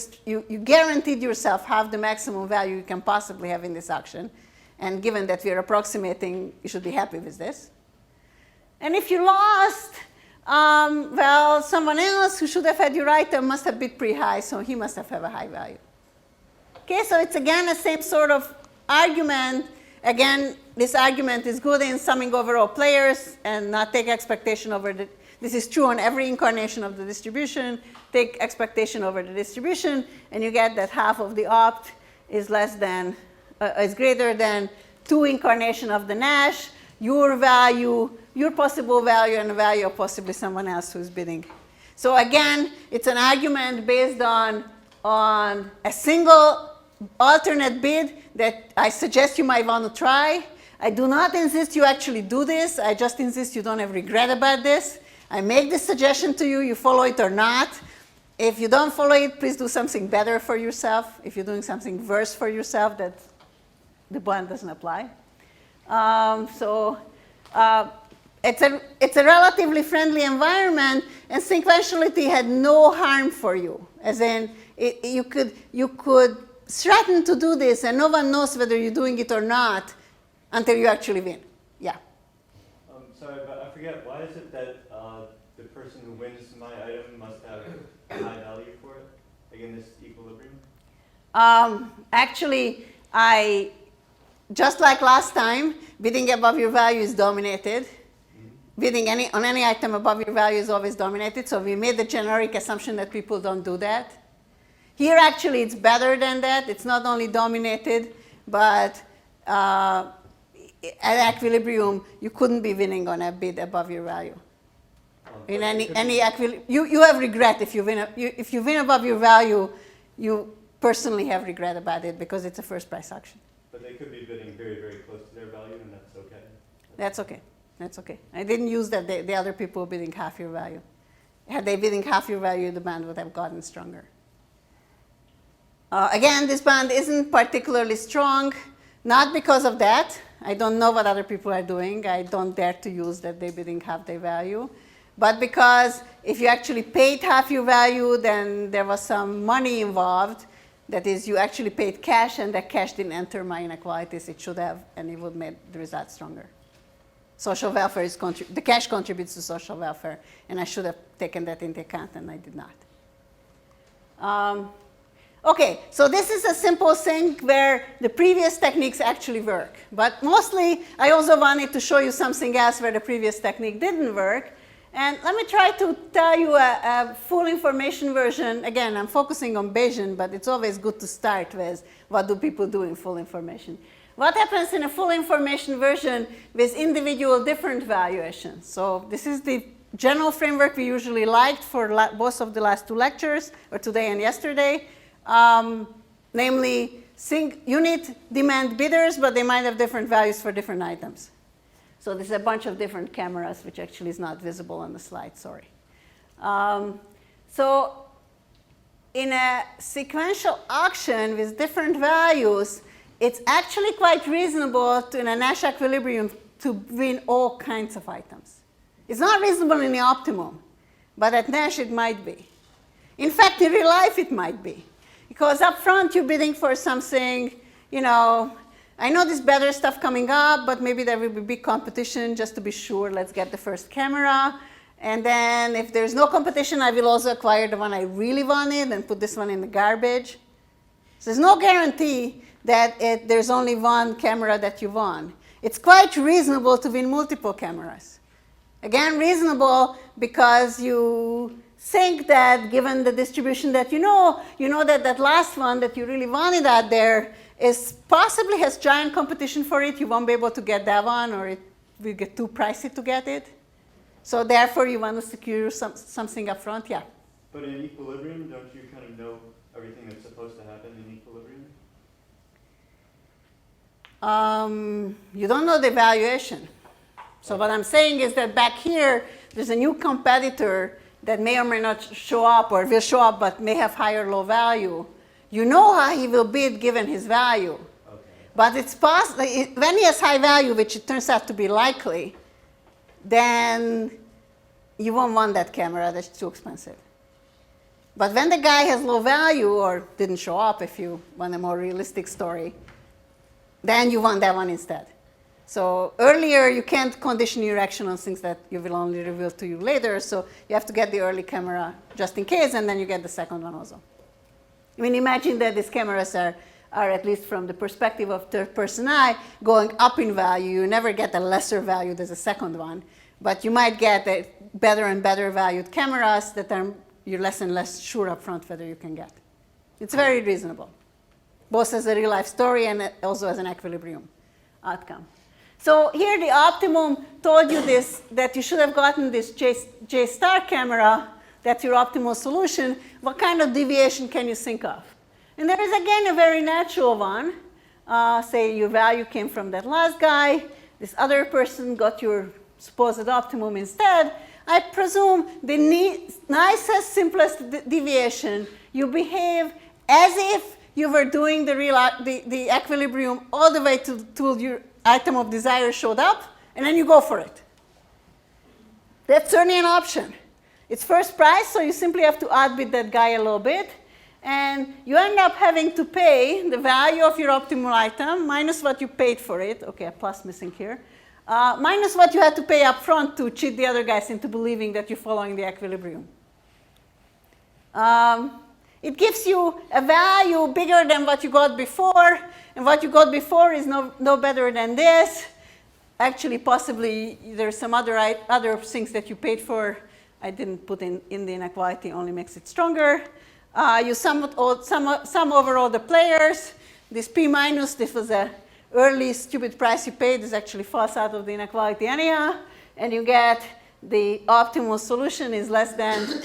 guaranteed yourself half the maximum value you can possibly have in this auction. And given that we are approximating, you should be happy with this. And if you lost, well, someone else who should have had your item must have bid pretty high, so he must have a high value. Okay, so it's again the same sort of argument. Again, this argument is good in summing over all players and not take expectation over the, this is true on every incarnation of the distribution. Take expectation over the distribution, and you get that half of the opt is less than, is greater than 2 incarnation of the Nash, your value, your possible value, and the value of possibly someone else who's bidding. So again, it's an argument based on a single alternate bid that I suggest you might want to try. I do not insist you actually do this. I just insist you don't have regret about this. I make this suggestion to you, you follow it or not. If you don't follow it, please do something better for yourself. If you're doing something worse for yourself, that the bond doesn't apply. It's a relatively friendly environment, and sequentiality had no harm for you. As in, you could threaten to do this, and no one knows whether you're doing it or not until you actually win. Yeah. Sorry, but I forget. Why is it that the person who wins my item must have a high value for it, like in this equilibrium? Actually, just like last time, bidding above your value is dominated. Bidding on any item above your value is always dominated, so we made the generic assumption that people don't do that. Here, actually, it's better than that. It's not only dominated, but at equilibrium, you couldn't be winning on a bid above your value. In any equilibrium, you have regret if you win. If you win above your value, you personally have regret about it because it's a first price auction. But they could be bidding very, very close to their value, and that's okay. That's okay. That's okay. I didn't use that the other people bidding half your value. Had they bidding half your value, the band would have gotten stronger. Again, this band isn't particularly strong, not because of that. I don't know what other people are doing. I don't dare to use that they're bidding half their value. But because if you actually paid half your value, then there was some money involved. That is, you actually paid cash, and that cash didn't enter my inequalities. It should have, and it would make the result stronger. Social welfare is the cash contributes to social welfare, and I should have taken that into account, and I did not. Okay, so this is a simple thing where the previous techniques actually work. But mostly, I also wanted to show you something else where the previous technique didn't work. And let me try to tell you a full information version. Again, I'm focusing on Bayesian, but it's always good to start with what do people do in full information. What happens in a full information version with individual different valuations? So this is the general framework we usually liked for both of the last 2 lectures, or today and yesterday. Namely, unit demand bidders, but they might have different values for different items. So there's a bunch of different cameras, which actually is not visible on the slide, sorry. So in a sequential auction with different values, it's actually quite reasonable in a Nash equilibrium to win all kinds of items. It's not reasonable in the optimum, but at Nash it might be. In fact, in real life it might be. Because up front you're bidding for something, I know there's better stuff coming up, but maybe there will be big competition. Just to be sure, let's get the first camera. And then if there's no competition, I will also acquire the one I really wanted and put this one in the garbage. So there's no guarantee that there's only one camera that you won. It's quite reasonable to win multiple cameras. Again, reasonable because you think that given the distribution that you know that that last one that you really wanted out there is possibly has giant competition for it. You won't be able to get that one, or it will get too pricey to get it. So therefore, you want to secure something up front, yeah. But in equilibrium, don't you kind of know everything that's supposed to happen in equilibrium? You don't know the valuation. So what I'm saying is that back here, there's a new competitor that may or may not show up, or will show up but may have higher low value. You know how he will bid given his value. Okay. But it's possible, when he has high value, which it turns out to be likely, then you won't want that camera, that's too expensive. But when the guy has low value or didn't show up, if you want a more realistic story, then you want that one instead. So earlier, you can't condition your action on things that you will only reveal to you later. So you have to get the early camera just in case, and then you get the second one also. I mean, imagine that these cameras are at least from the perspective of third-person eye, going up in value. You never get a lesser value as a second one, but you might get a better and better valued cameras that you're less and less sure up front whether you can get. It's very reasonable, both as a real-life story and also as an equilibrium outcome. So here the optimum told you this, that you should have gotten this J star camera. That's your optimal solution. What kind of deviation can you think of? And there is, again, a very natural one. Say your value came from that last guy. This other person got your supposed optimum instead. I presume the nicest, simplest deviation, you behave as if you were doing the equilibrium all the way till your item of desire showed up, and then you go for it. That's certainly an option. It's first price, so you simply have to outbid that guy a little bit, and you end up having to pay the value of your optimal item minus what you paid for it. Okay, a plus missing here. Minus what you had to pay up front to cheat the other guys into believing that you're following the equilibrium. It gives you a value bigger than what you got before, and what you got before is no better than this. Actually, possibly, there's some other things that you paid for. I didn't put in the inequality, only makes it stronger. You sum over all the players. This P minus, this was a early stupid price you paid, this actually falls out of the inequality anyhow, and you get the optimal solution is less than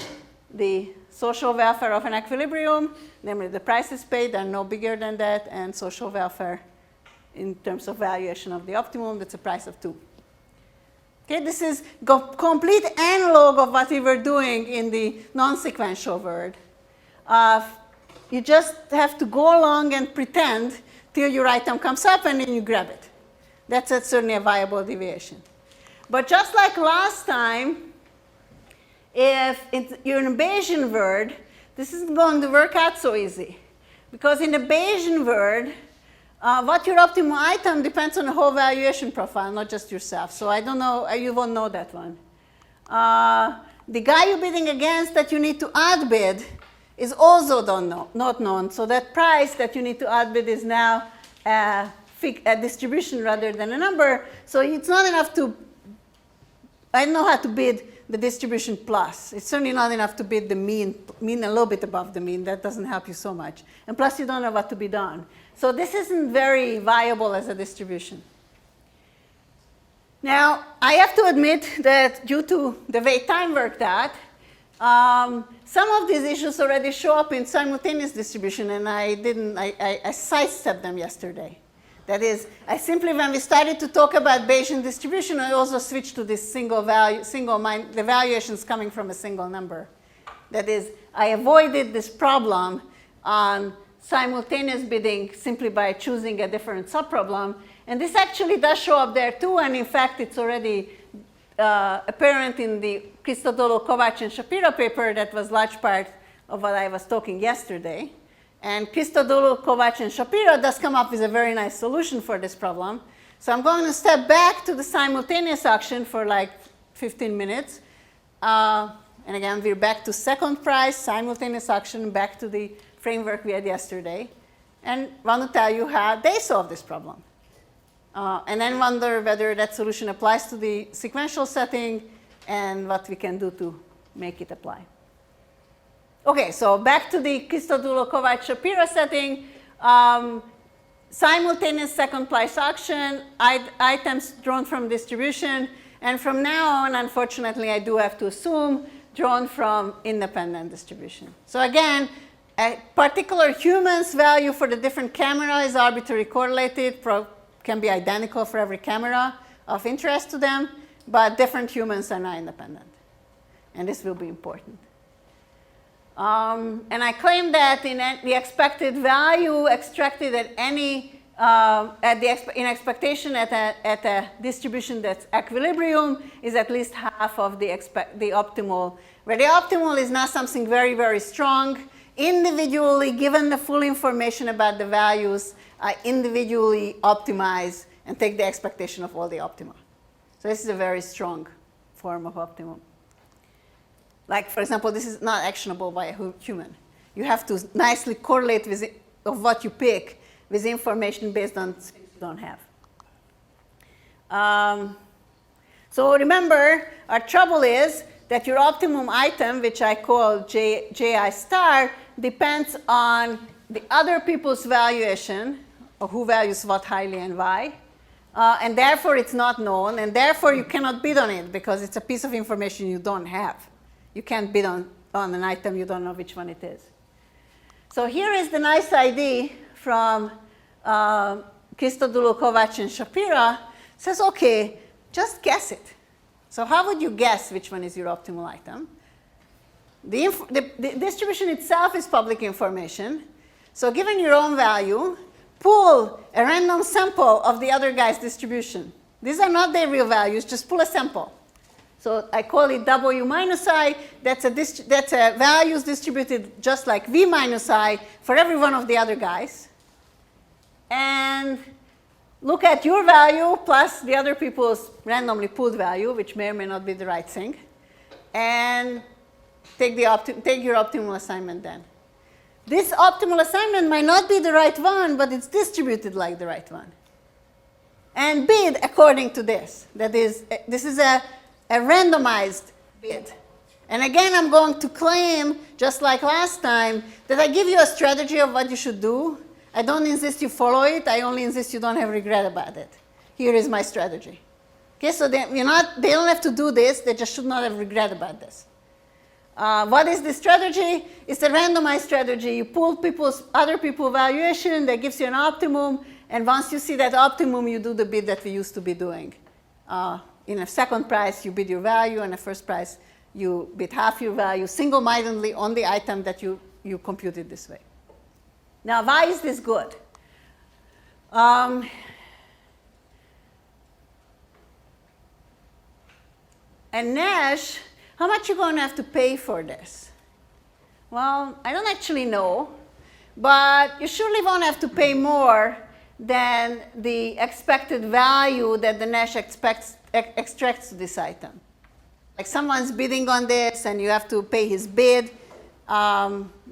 the social welfare of an equilibrium, namely the prices paid are no bigger than that, and social welfare in terms of valuation of the optimum, that's a price of 2. Okay, this is complete analog of what we were doing in the non-sequential world. You just have to go along and pretend till your item comes up and then you grab it. That's certainly a viable deviation. But just like last time, if you're in a Bayesian world, this isn't going to work out so easy. Because in the Bayesian world, what your optimal item depends on the whole valuation profile, not just yourself. So I don't know, you won't know that one. The guy you're bidding against that you need to outbid is also not known. So that price that you need to outbid is now a distribution rather than a number. So it's not enough to, I don't know how to bid the distribution plus. It's certainly not enough to bid the mean a little bit above the mean. That doesn't help you so much. And plus, you don't know what to bid on. So this isn't very viable as a distribution. Now, I have to admit that due to the way time worked out, some of these issues already show up in simultaneous distribution, and I sidestepped them yesterday. That is, I simply, when we started to talk about Bayesian distribution, I also switched to this the valuations coming from a single number. That is, I avoided this problem on simultaneous bidding simply by choosing a different subproblem. And this actually does show up there too, and in fact, it's already apparent in the Christodoulou, Kovács, and Shapiro paper that was large part of what I was talking yesterday. And Christodoulou, Kovács, and Shapiro does come up with a very nice solution for this problem. So I'm going to step back to the simultaneous action for like 15 minutes. And again, we're back to second price, simultaneous action, back to the framework we had yesterday. And want to tell you how they solve this problem. And then wonder whether that solution applies to the sequential setting and what we can do to make it apply. Okay, so back to the Christodoulou, Kovács, Shapiro setting. Simultaneous second price action, items drawn from distribution, and from now on, unfortunately, I do have to assume drawn from independent distribution. So again, a particular human's value for the different camera is arbitrarily correlated, can be identical for every camera of interest to them, but different humans are not independent. And this will be important. And I claim that in the expected value extracted at any in expectation at a distribution that's equilibrium is at least half of the optimal, where the optimal is not something very, very strong. Individually, given the full information about the values, I individually optimize and take the expectation of all the optima. So this is a very strong form of optimum. Like, for example, this is not actionable by a human. You have to nicely correlate with of what you pick with information based on things you don't have. So remember, our trouble is that your optimum item, which I call Ji star, depends on the other people's valuation, or who values what highly and why. And therefore, it's not known, and therefore, you cannot bid on it because it's a piece of information you don't have. You can't bid on an item you don't know which one it is. So here is the nice idea from Christodoulou, Kovacs, and Shapira. Says, okay, just guess it. So how would you guess which one is your optimal item? The distribution itself is public information. So given your own value, pull a random sample of the other guy's distribution. These are not their real values, just pull a sample. So I call it W minus I. That's a values distributed just like V minus I for every one of the other guys. And look at your value plus the other people's randomly pulled value, which may or may not be the right thing. And take your optimal assignment then. This optimal assignment might not be the right one, but it's distributed like the right one. And bid according to this. That is, this is a randomized bid. And again, I'm going to claim, just like last time, that I give you a strategy of what you should do. I don't insist you follow it. I only insist you don't have regret about it. Here is my strategy. Okay, so they don't have to do this. They just should not have regret about this. What is the strategy? It's a randomized strategy. You pull other people's valuation. That gives you an optimum. And once you see that optimum, you do the bid that we used to be doing. In a second price, you bid your value. In a first price, you bid half your value single-mindedly on the item that you computed this way. Now, why is this good? And Nash, how much are you going to have to pay for this? Well, I don't actually know, but you surely won't have to pay more than the expected value that the Nash extracts to this item. Like someone's bidding on this, and you have to pay his bid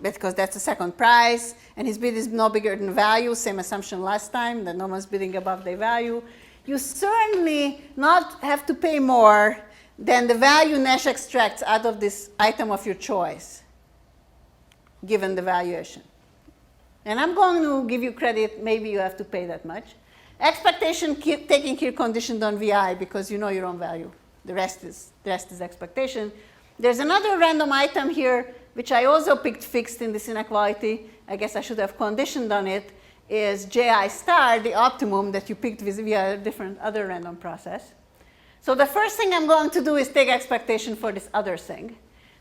because that's the second price, and his bid is no bigger than value, same assumption last time, that no one's bidding above their value. You certainly not have to pay more than the value Nash extracts out of this item of your choice, given the valuation. And I'm going to give you credit, maybe you have to pay that much. Expectation, taking here conditioned on VI because you know your own value. The rest is expectation. There's another random item here, which I also picked fixed in this inequality. I guess I should have conditioned on it, is Ji star, the optimum that you picked via a different other random process. So the first thing I'm going to do is take expectation for this other thing.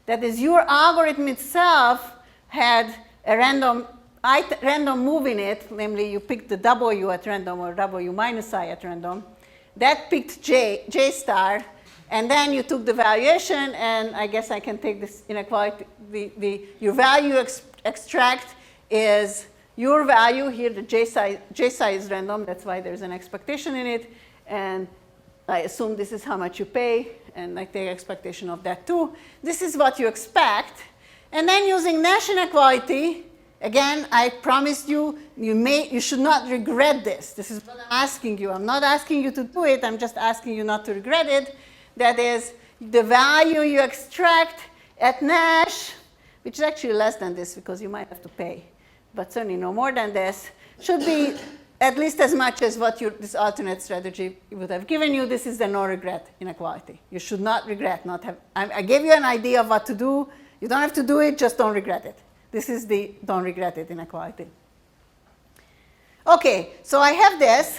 That is, your algorithm itself had a random move in it, namely you picked the W at random or W minus I at random. That picked J star, and then you took the valuation, and I guess I can take this inequality. Your value extract is your value. Here the J psi is random, that's why there's an expectation in it, and I assume this is how much you pay, and I take expectation of that too. This is what you expect. And then using Nash inequality, again, I promised you, you should not regret this. This is what I'm asking you. I'm not asking you to do it. I'm just asking you not to regret it. That is, the value you extract at Nash, which is actually less than this because you might have to pay, but certainly no more than this, should be at least as much as what this alternate strategy would have given you. This is the no regret inequality. You should not regret, not have. I gave you an idea of what to do. You don't have to do it, just don't regret it. This is the don't regret it inequality. Okay, so I have this,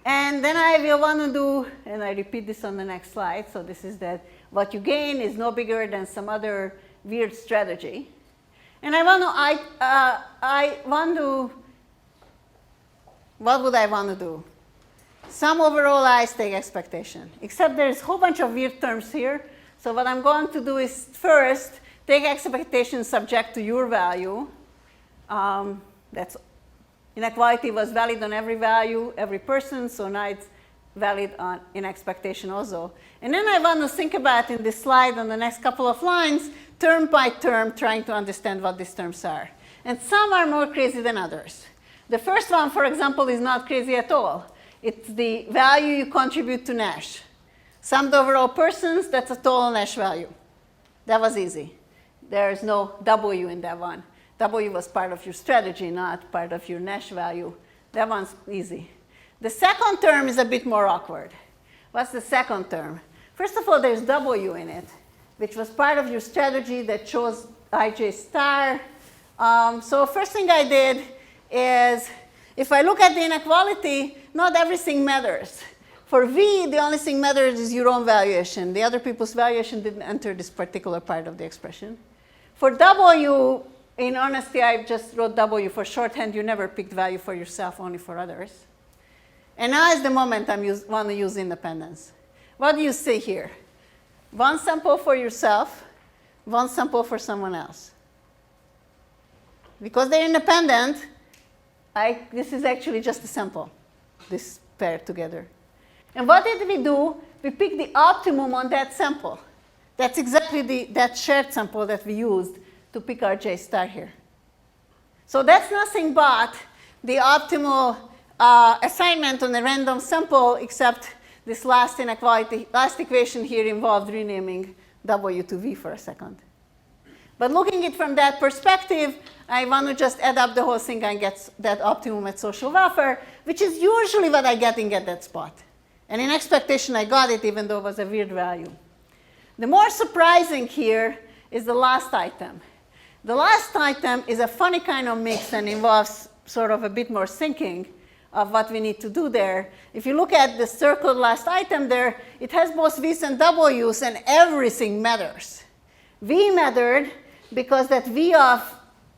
and then I will want to do, and I repeat this on the next slide. So this is that what you gain is no bigger than some other weird strategy. And I want to, what would I want to do? Sum overall i's take expectation, except there's a whole bunch of weird terms here. So what I'm going to do is first take expectation subject to your value. That's Inequality was valid on every value, every person, so now it's valid on in expectation also. And then I want to think about in this slide on the next couple of lines, term by term, trying to understand what these terms are. And some are more crazy than others. The first one, for example, is not crazy at all. It's the value you contribute to Nash. Summed over all persons, that's a total Nash value. That was easy. There's no W in that one. W was part of your strategy, not part of your Nash value. That one's easy. The second term is a bit more awkward. What's the second term? First of all, there's W in it, which was part of your strategy that chose ij star. So first thing I did is, if I look at the inequality, not everything matters. For V, the only thing matters is your own valuation. The other people's valuation didn't enter this particular part of the expression. For W, in honesty, I just wrote W for shorthand. You never picked value for yourself, only for others. And now is the moment I want to use independence. What do you see here? One sample for yourself, one sample for someone else. Because they're independent, this is actually just a sample, this pair together. And what did we do? We picked the optimum on that sample. That's exactly that shared sample that we used to pick our J star here. So that's nothing but the optimal assignment on a random sample, except this last equation here involved renaming W to V for a second. But looking at it from that perspective, I want to just add up the whole thing and get that optimum at social welfare, which is usually what I'm getting at that spot. And in expectation, I got it, even though it was a weird value. The more surprising here is the last item. The last item is a funny kind of mix and involves sort of a bit more thinking of what we need to do there. If you look at the circled last item there, it has both V's and W's, and everything matters. V mattered because that V of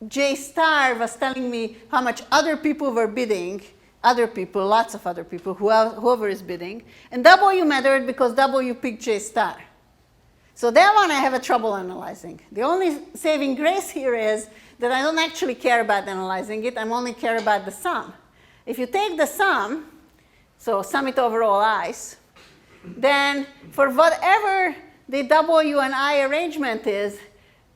J star was telling me how much other people were bidding, other people, lots of other people, whoever is bidding. And W mattered because W picked J star. So that one I have a trouble analyzing. The only saving grace here is that I don't actually care about analyzing it. I only care about the sum. If you take the sum, so sum it over all i's, then for whatever the W and I arrangement is,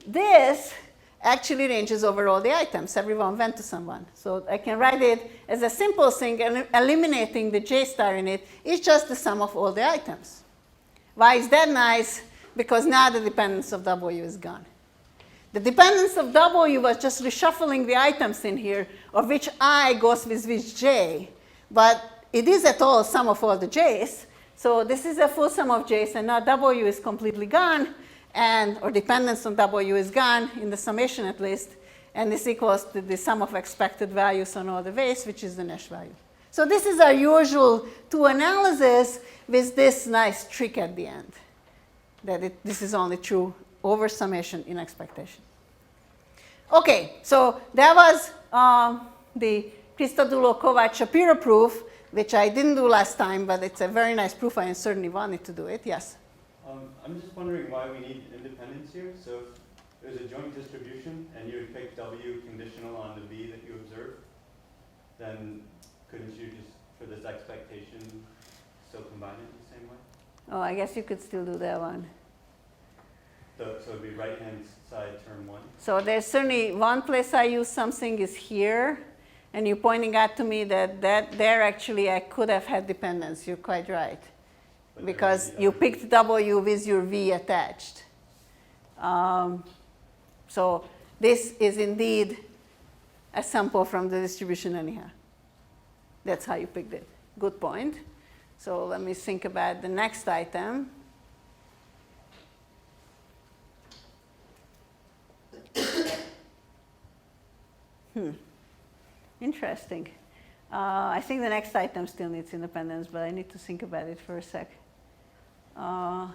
this actually ranges over all the items. Everyone went to someone. So I can write it as a simple thing, and eliminating the J star in it is just the sum of all the items. Why is that nice? Because now the dependence of W is gone. The dependence of W was just reshuffling the items in here, of which I goes with which J. But it is at all sum of all the J's. So this is a full sum of J's, and now W is completely gone, or dependence on W is gone, in the summation at least, and this equals to the sum of expected values on all the V's, which is the Nash value. So this is our usual two analysis with this nice trick at the end, that this is only true over summation in expectation. Okay, so that was the Christodoulou-Kovács-Shapiro proof, which I didn't do last time, but it's a very nice proof. I certainly wanted to do it. Yes? I'm just wondering why we need independence here. So if there's a joint distribution and you would pick W conditional on the V that you observe, then couldn't you just, for this expectation, still combine it the same way? Oh, I guess you could still do that one. So it would be right-hand side term 1. So there's certainly one place I use something is here, and you're pointing out to me that there actually I could have had dependence. You're quite right. But because you picked W with your V attached. So this is indeed a sample from the distribution anyhow. That's how you picked it. Good point. So let me think about the next item. Interesting. I think the next item still needs independence, but I need to think about it for a sec. I'm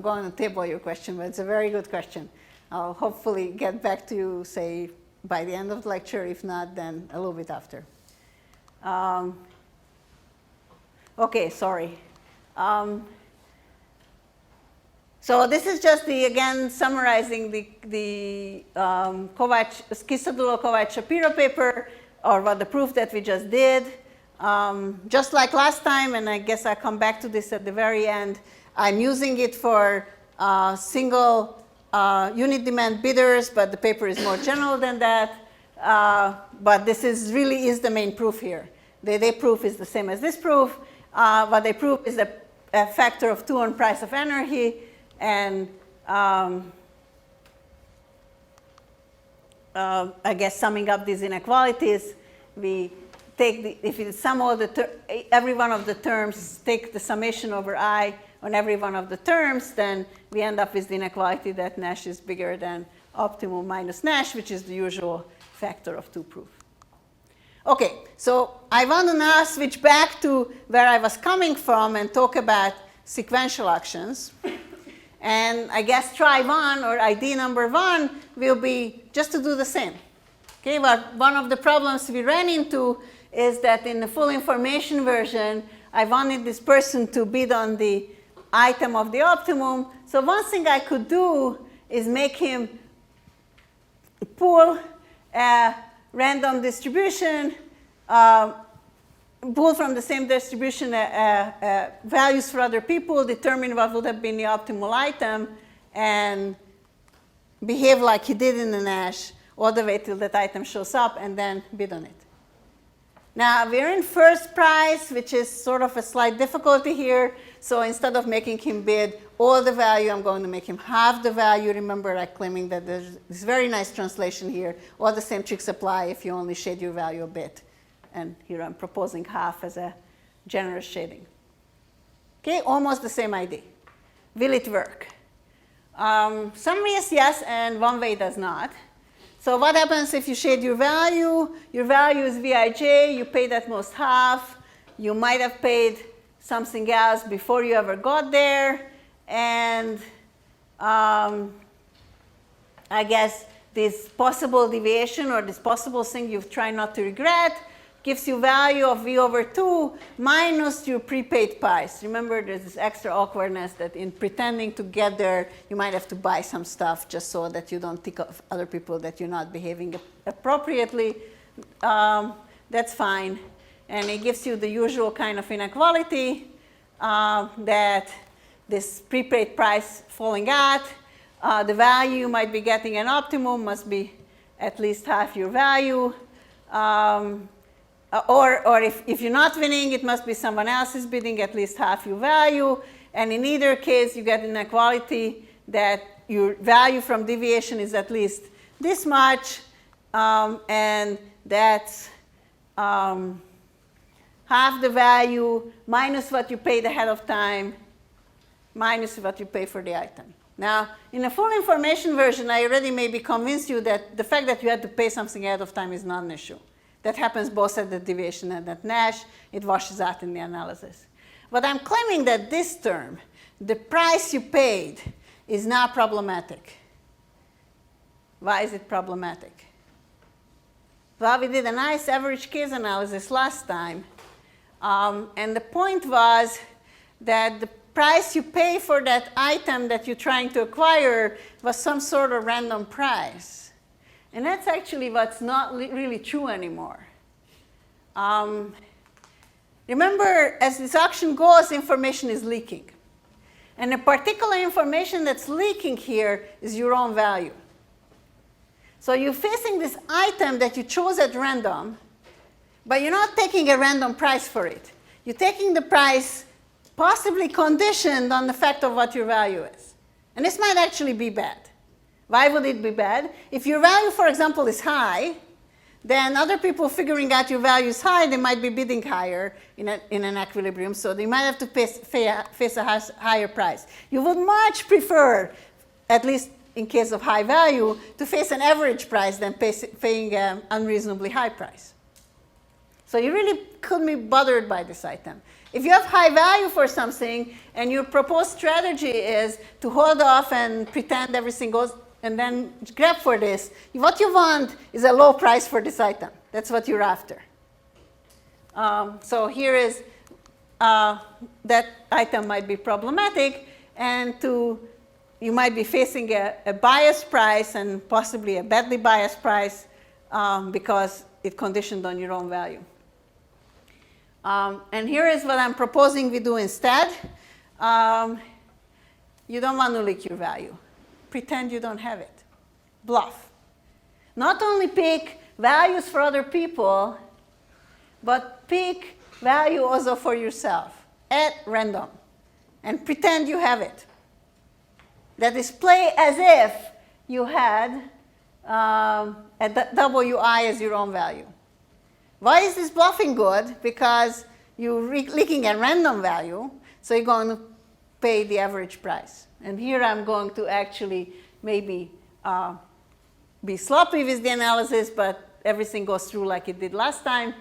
going to table your question, but it's a very good question. I'll hopefully get back to you, say, by the end of the lecture. If not, then a little bit after. Okay, sorry. So this is just again, summarizing the Kisadullo-Kovács-Shapiro paper, or what the proof that we just did. Just like last time, and I guess I'll come back to this at the very end, I'm using it for single unit demand bidders, but the paper is more general than that. But this really is the main proof here. The proof is the same as this proof. What they prove is a factor of 2 on price of energy. And I guess summing up these inequalities, we take if you sum all every one of the terms, take the summation over I on every one of the terms, then we end up with the inequality that Nash is bigger than optimum minus Nash, which is the usual factor of 2 proof. Okay, so I want to now switch back to where I was coming from and talk about sequential actions. And I guess try 1, or ID number 1, will be just to do the same. Okay, but one of the problems we ran into is that in the full information version, I wanted this person to bid on the item of the optimum. So one thing I could do is make him pull a random distribution, pull from the same distribution values for other people, determine what would have been the optimal item, and behave like he did in the Nash all the way till that item shows up, and then bid on it. Now, we're in first price, which is sort of a slight difficulty here. So instead of making him bid all the value, I'm going to make him half the value. Remember, I'm claiming that there's this very nice translation here. All the same tricks apply if you only shade your value a bit. And here I'm proposing half as a generous shading. Okay, almost the same idea. Will it work? Some ways yes, and one way does not. So what happens if you shade your value? Your value is Vij, you paid at most half. You might have paid something else before you ever got there. And I guess this possible deviation, or this possible thing you try not to regret, gives you value of V over 2 minus your prepaid price. Remember, there's this extra awkwardness that in pretending to get there, you might have to buy some stuff just so that you don't tick off other people that you're not behaving appropriately. That's fine. And it gives you the usual kind of inequality that this prepaid price falling out, the value you might be getting an optimum must be at least half your value. Or if you're not winning, it must be someone else's bidding at least half your value. And in either case, you get an inequality that your value from deviation is at least this much. And that's half the value minus what you paid ahead of time minus what you pay for the item. Now, in a full information version, I already maybe convinced you that the fact that you had to pay something ahead of time is not an issue. That happens both at the deviation and at Nash. It washes out in the analysis. But I'm claiming that this term, the price you paid, is not problematic. Why is it problematic? Well, we did a nice average case analysis last time. And the point was that the price you pay for that item that you're trying to acquire was some sort of random price. And that's actually what's not really true anymore. Remember, as this auction goes, information is leaking. And the particular information that's leaking here is your own value. So you're facing this item that you chose at random, but you're not taking a random price for it. You're taking the price possibly conditioned on the fact of what your value is. And this might actually be bad. Why would it be bad? If your value, for example, is high, then other people figuring out your value is high, they might be bidding higher in an equilibrium, so they might have to face a higher price. You would much prefer, at least in case of high value, to face an average price than paying an unreasonably high price. So you really couldn't be bothered by this item. If you have high value for something and your proposed strategy is to hold off and pretend everything goes and then grab for this. What you want is a low price for this item. That's what you're after. So here is that item might be problematic, and you might be facing a biased price and possibly a badly biased price because it's conditioned on your own value. And here is what I'm proposing we do instead. You don't want to leak your value. Pretend you don't have it. Bluff. Not only pick values for other people, but pick value also for yourself at random and pretend you have it. That is, play as if you had a WI as your own value. Why is this bluffing good? Because you're leaking a random value, so you're going to pay the average price. And here I'm going to actually maybe be sloppy with the analysis, but everything goes through like it did last time,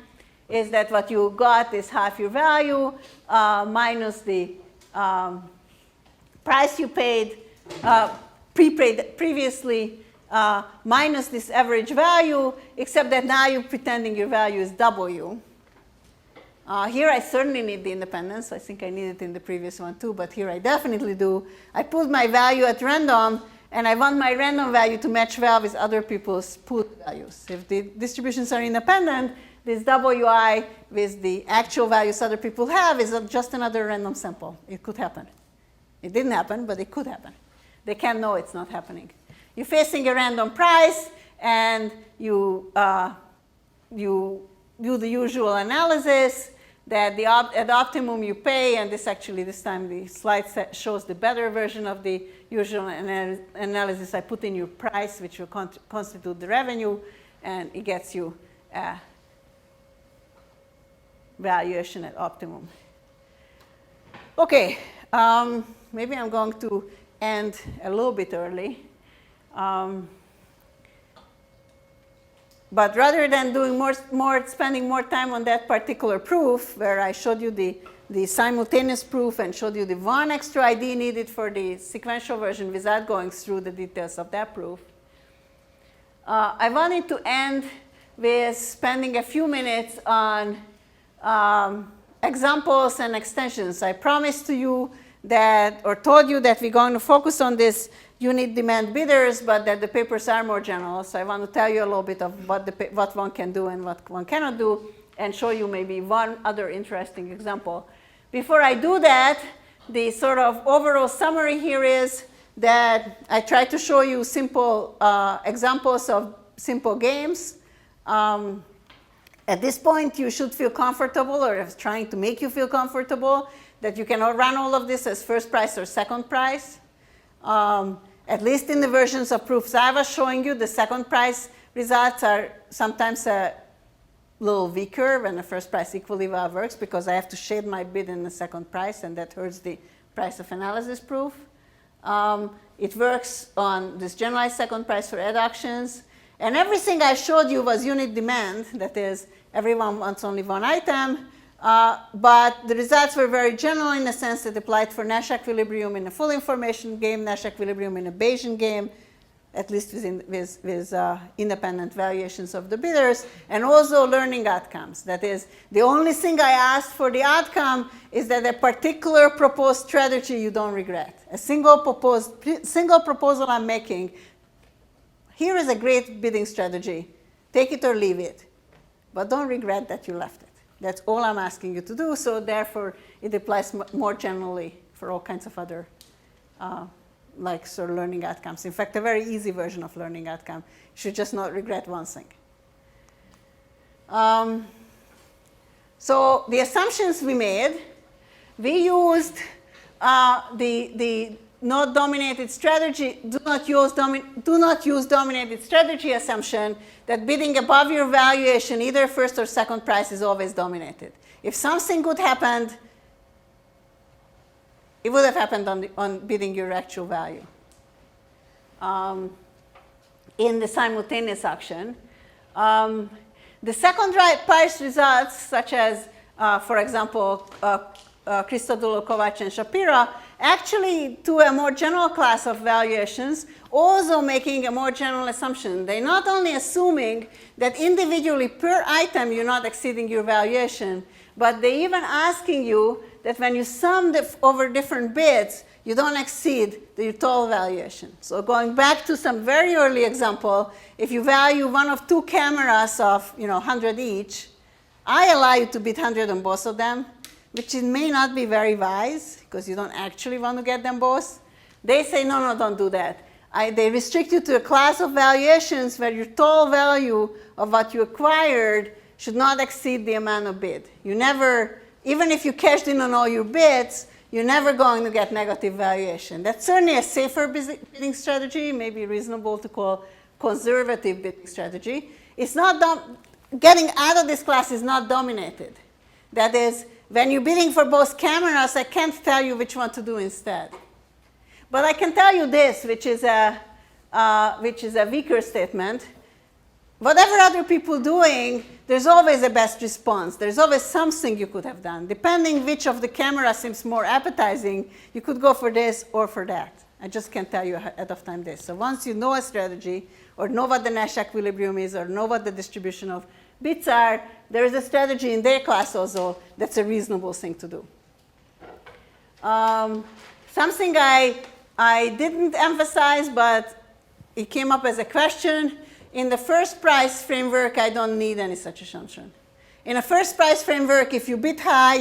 is that what you got is half your value minus the price you paid, prepaid previously, minus this average value, except that now you're pretending your value is W. Here I certainly need the independence. I think I needed it in the previous one too, but here I definitely do. I put my value at random, and I want my random value to match well with other people's pooled values. If the distributions are independent, this WI with the actual values other people have is just another random sample. It could happen. It didn't happen, but it could happen. They can't know it's not happening. You're facing a random price, and you do the usual analysis that at optimum you pay, and this time the slide shows the better version of the usual analysis. I put in your price, which will constitute the revenue, and it gets you a valuation at optimum. Okay, maybe I'm going to end a little bit early. But rather than doing spending more time on that particular proof, where I showed you the simultaneous proof and showed you the one extra ID needed for the sequential version without going through the details of that proof, I wanted to end with spending a few minutes on examples and extensions. I promised to you that, or told you that we're going to focus on this unit demand bidders, but that the papers are more general. So I want to tell you a little bit of what one can do and what one cannot do, and show you maybe one other interesting example. Before I do that, the sort of overall summary here is that I try to show you simple examples of simple games. At this point, you should feel comfortable, or it's trying to make you feel comfortable, that you cannot run all of this as first price or second price. At least in the versions of proofs I was showing you, the second price results are sometimes a little weaker when the first price equally well works, because I have to shade my bid in the second price, and that hurts the price of analysis proof. It works on this generalized second price for ad auctions. And everything I showed you was unit demand, that is, everyone wants only one item. But the results were very general in the sense that applied for Nash equilibrium in a full information game, Nash equilibrium in a Bayesian game, at least with independent valuations of the bidders, and also learning outcomes. That is, the only thing I asked for the outcome is that a particular proposed strategy you don't regret. A single proposal I'm making, here is a great bidding strategy. Take it or leave it. But don't regret that you left it. That's all I'm asking you to do, so therefore it applies more generally for all kinds of other like sort of learning outcomes. In fact, a very easy version of learning outcome. You should just not regret one thing. So the assumptions we made, we used the not dominated strategy, do not use dominated strategy assumption that bidding above your valuation, either first or second price, is always dominated. If something good happened, it would have happened on bidding your actual value. In the simultaneous auction, the second price results, such as, for example, Christodoulou, Kovacs, and Shapira, actually to a more general class of valuations, also making a more general assumption. They're not only assuming that individually per item you're not exceeding your valuation, but they're even asking you that when you sum over different bits, you don't exceed the total valuation. So going back to some very early example, if you value one of two cameras of 100 each, I allow you to bid 100 on both of them, which it may not be very wise because you don't actually want to get them both. They say, no, don't do that. They restrict you to a class of valuations where your total value of what you acquired should not exceed the amount of bid. You never, even if you cashed in on all your bids, you're never going to get negative valuation. That's certainly a safer bidding strategy, maybe reasonable to call conservative bidding strategy. It's not getting out of this class is not dominated. That is, when you're bidding for both cameras, I can't tell you which one to do instead. But I can tell you this, which is a weaker statement. Whatever other people doing, there's always a best response. There's always something you could have done. Depending which of the cameras seems more appetizing, you could go for this or for that. I just can't tell you ahead of time this. So once you know a strategy, or know what the Nash equilibrium is, or know what the distribution of bits are, there is a strategy in their class also that's a reasonable thing to do. Something I didn't emphasize, but it came up as a question. In the first price framework, I don't need any such assumption. In a first price framework, if you bid high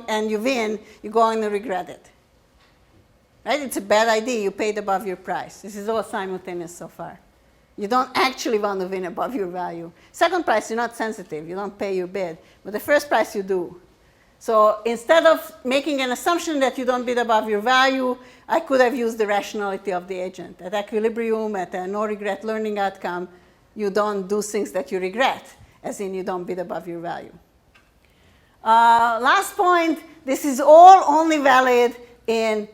and you win, you're going to regret it. Right? It's a bad idea. You paid above your price. This is all simultaneous so far. You don't actually want to win above your value. Second price, you're not sensitive. You don't pay your bid. But the first price, you do. So instead of making an assumption that you don't bid above your value, I could have used the rationality of the agent. At equilibrium, at a no-regret learning outcome, you don't do things that you regret, as in you don't bid above your value. Last point, this is all only valid in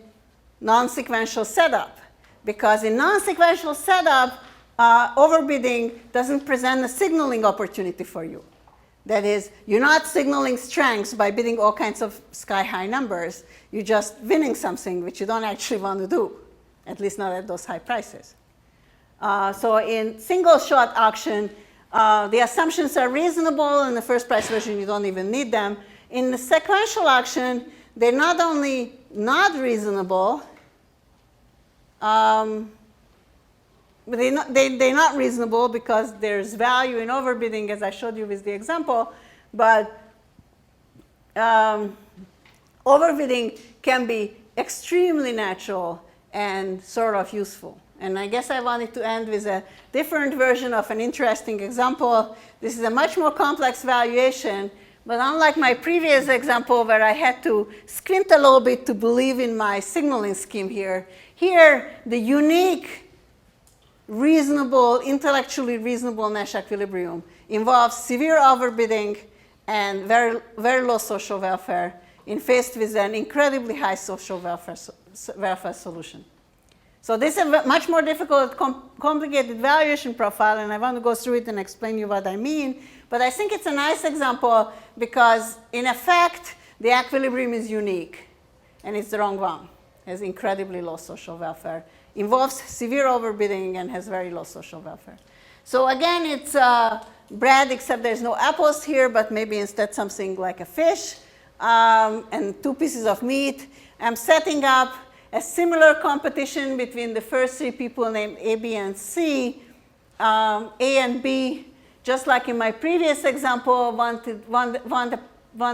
non-sequential setup, because in non-sequential setup, overbidding doesn't present a signaling opportunity for you. That is, you're not signaling strengths by bidding all kinds of sky-high numbers. You're just winning something which you don't actually want to do, at least not at those high prices. So in single-shot auction, the assumptions are reasonable. In the first price version, you don't even need them. In the sequential auction, they're not only not reasonable, but they're not reasonable because there's value in overbidding, as I showed you with the example. But overbidding can be extremely natural and sort of useful. And I guess I wanted to end with a different version of an interesting example. This is a much more complex valuation, but unlike my previous example where I had to squint a little bit to believe in my signaling scheme here, the unique, reasonable, intellectually reasonable Nash equilibrium involves severe overbidding and very, very low social welfare faced with an incredibly high social welfare solution. So this is a much more difficult, complicated valuation profile, and I want to go through it and explain you what I mean. But I think it's a nice example because, in effect, the equilibrium is unique, and it's the wrong one. It has incredibly low social welfare, involves severe overbidding, and has very low social welfare. So again, it's bread, except there's no apples here, but maybe instead something like a fish and 2 pieces of meat. I'm setting up a similar competition between the first 3 people named A, B, and C. A and B, just like in my previous example, won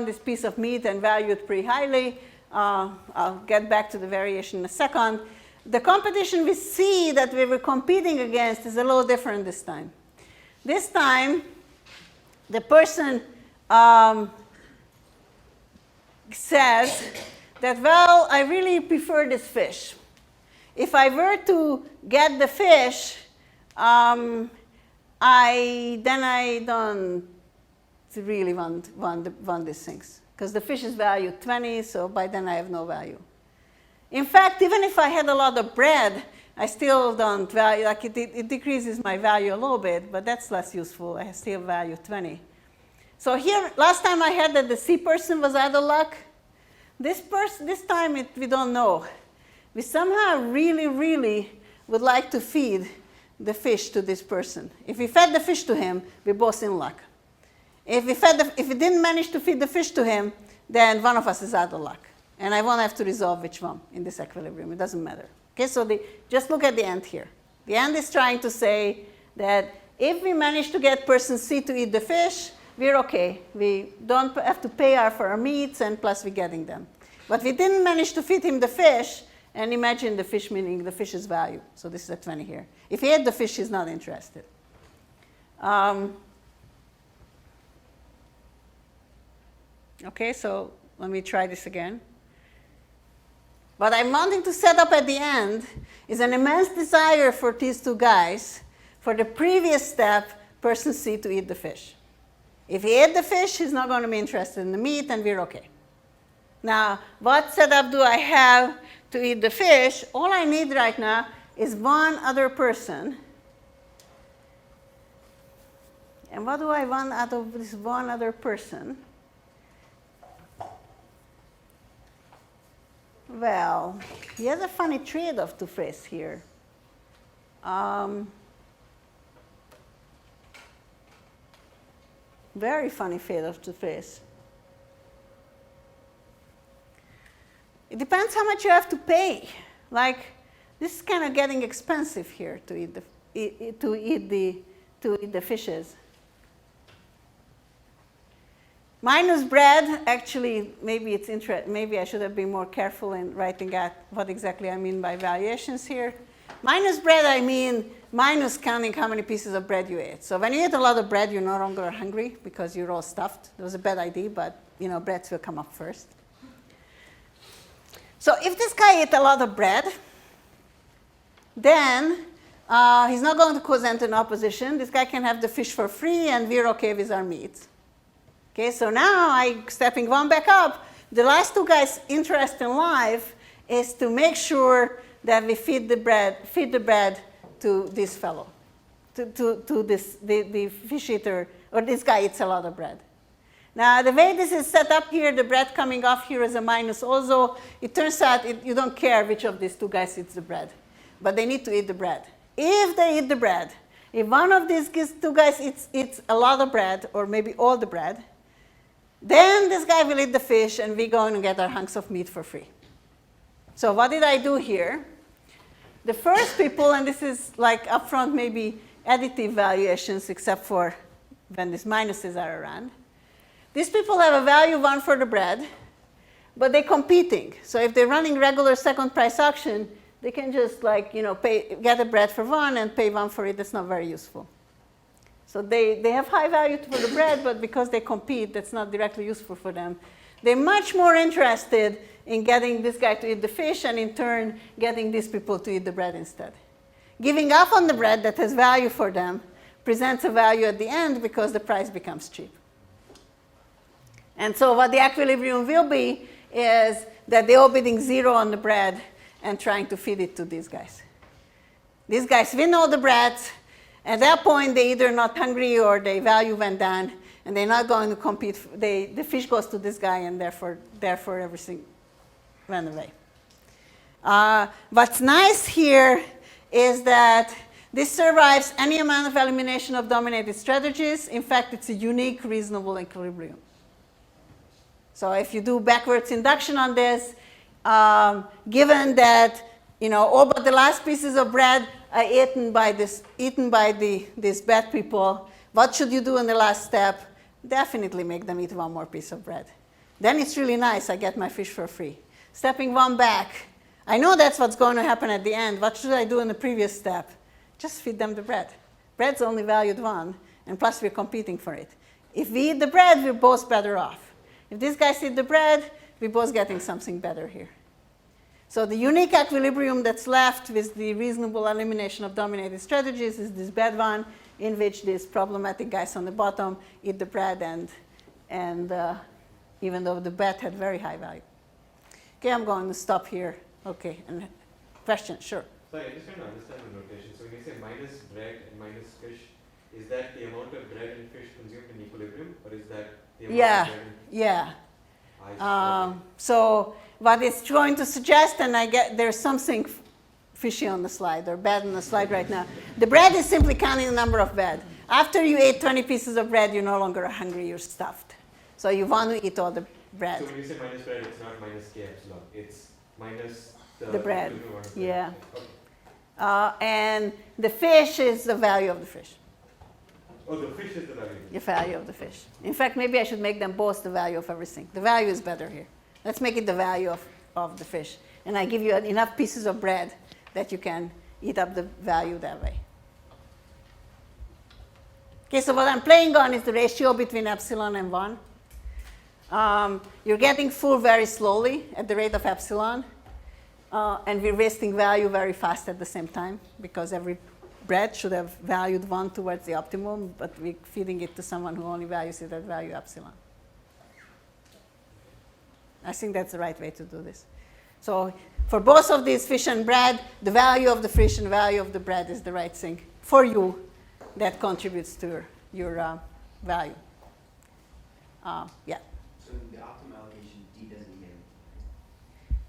this piece of meat and valued pretty highly. I'll get back to the variation in a second. The competition with C that we were competing against is a little different this time. This time, the person says that, well, I really prefer this fish. If I were to get the fish, then I don't really want these things, because the fish is valued 20, so by then I have no value. In fact, even if I had a lot of bread, I still don't value, like it decreases my value a little bit, but that's less useful. I still value 20. So here, last time I had that the C person was out of luck. This time we don't know. we somehow really, really would like to feed the fish to this person. If we fed the fish to him, we're both in luck. If we didn't manage to feed the fish to him, then one of us is out of luck. And I won't have to resolve which one in this equilibrium. It doesn't matter. Okay, so just look at the end here. The end is trying to say that if we manage to get person C to eat the fish, we're okay. We don't have to pay for our meats, and plus we're getting them. But we didn't manage to feed him the fish, and imagine the fish, meaning the fish's value. So this is a 20 here. If he ate the fish, he's not interested. Okay, so let me try this again. What I'm wanting to set up at the end is an immense desire for these two guys, for the previous step, person C to eat the fish. If he ate the fish, he's not going to be interested in the meat, and we're okay. Now, what setup do I have to eat the fish? All I need right now is one other person. And what do I want out of this one other person? Well, he has a funny trade-off to face here. Very funny trade-off to face. It depends how much you have to pay. Like, this is kind of getting expensive here to eat the fishes. Minus bread, actually, maybe I should have been more careful in writing out what exactly I mean by valuations here. Minus bread, I mean minus counting how many pieces of bread you ate. So when you eat a lot of bread, you're no longer hungry because you're all stuffed. It was a bad idea, but breads will come up first. So if this guy ate a lot of bread, then he's not going to cause an opposition. This guy can have the fish for free, and we're okay with our meat. Okay, so now stepping one back up, the last two guys' interest in life is to make sure that we feed the bread to this fellow, to the fish eater, or this guy eats a lot of bread. Now, the way this is set up here, the bread coming off here is a minus also. It turns out you don't care which of these two guys eats the bread, but they need to eat the bread. If they eat the bread, if one of these two guys eats a lot of bread, or maybe all the bread, then this guy will eat the fish, and we're going to get our hunks of meat for free. So what did I do here? The first people, and this is like upfront maybe additive valuations, except for when these minuses are around. These people have a value 1 for the bread, but they're competing. So if they're running regular second price auction, they can just get a bread for 1 and pay 1 for it. That's not very useful. So they have high value for the bread, but because they compete, that's not directly useful for them. They're much more interested in getting this guy to eat the fish, and in turn, getting these people to eat the bread instead. Giving up on the bread that has value for them presents a value at the end because the price becomes cheap. And so what the equilibrium will be is that they're all bidding 0 on the bread and trying to feed it to these guys. These guys win all the breads. At that point, they're either not hungry or their value went down, and they're not going to compete. The fish goes to this guy, and therefore everything went away. What's nice here is that this survives any amount of elimination of dominated strategies. In fact, it's a unique, reasonable equilibrium. So if you do backwards induction on this, given that all but the last pieces of bread are eaten by these bad people, what should you do in the last step? Definitely make them eat 1 more piece of bread. Then it's really nice. I get my fish for free. Stepping 1 back, I know that's what's going to happen at the end. What should I do in the previous step? Just feed them the bread. Bread's only valued 1, and plus we're competing for it. If we eat the bread, we're both better off. If these guys eat the bread, we're both getting something better here. So the unique equilibrium that's left with the reasonable elimination of dominated strategies is this bad one, in which these problematic guys on the bottom eat the bread, and even though the bread had very high value. Okay, I'm going to stop here. Okay, and question, sure. Sorry, I just trying to understand the notation. So when you say minus bread and minus fish, is that the amount of bread and fish consumed in equilibrium, or is that the amount of bread and fish? Yeah. I see. So what it's going to suggest, and there's something fishy on the slide or bad on the slide right now. The bread is simply counting the number of bread. After you ate 20 pieces of bread, you're no longer hungry, you're stuffed. So you want to eat all the bread. So when you say minus bread, it's not minus k epsilon. It's minus The bread. equivalent amount of Yeah. Okay. And the fish is the value of the fish. Oh, the fish is the value. The value of the fish. In fact, maybe I should make them both the value of everything. The value is better here. Let's make it the value of the fish. And I give you enough pieces of bread that you can eat up the value that way. Okay, so what I'm playing on is the ratio between epsilon and 1. You're getting full very slowly at the rate of epsilon. And we're wasting value very fast at the same time because every bread should have valued 1 towards the optimum, but we're feeding it to someone who only values it at value epsilon. I think that's the right way to do this. So for both of these, fish and bread, the value of the fish and value of the bread is the right thing for you that contributes to your value. Yeah. So the optimal allocation, D doesn't need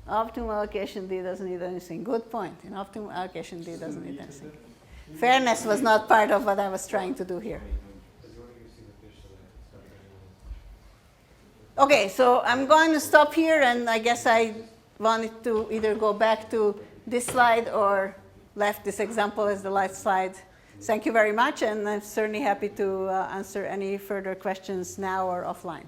anything. Optimal allocation, D doesn't need anything. Good point. In optimal allocation, D doesn't need anything. Fairness was not part of what I was trying to do here. Okay, so I'm going to stop here, and I guess I wanted to either go back to this slide or left this example as the last slide. Thank you very much, and I'm certainly happy to answer any further questions now or offline.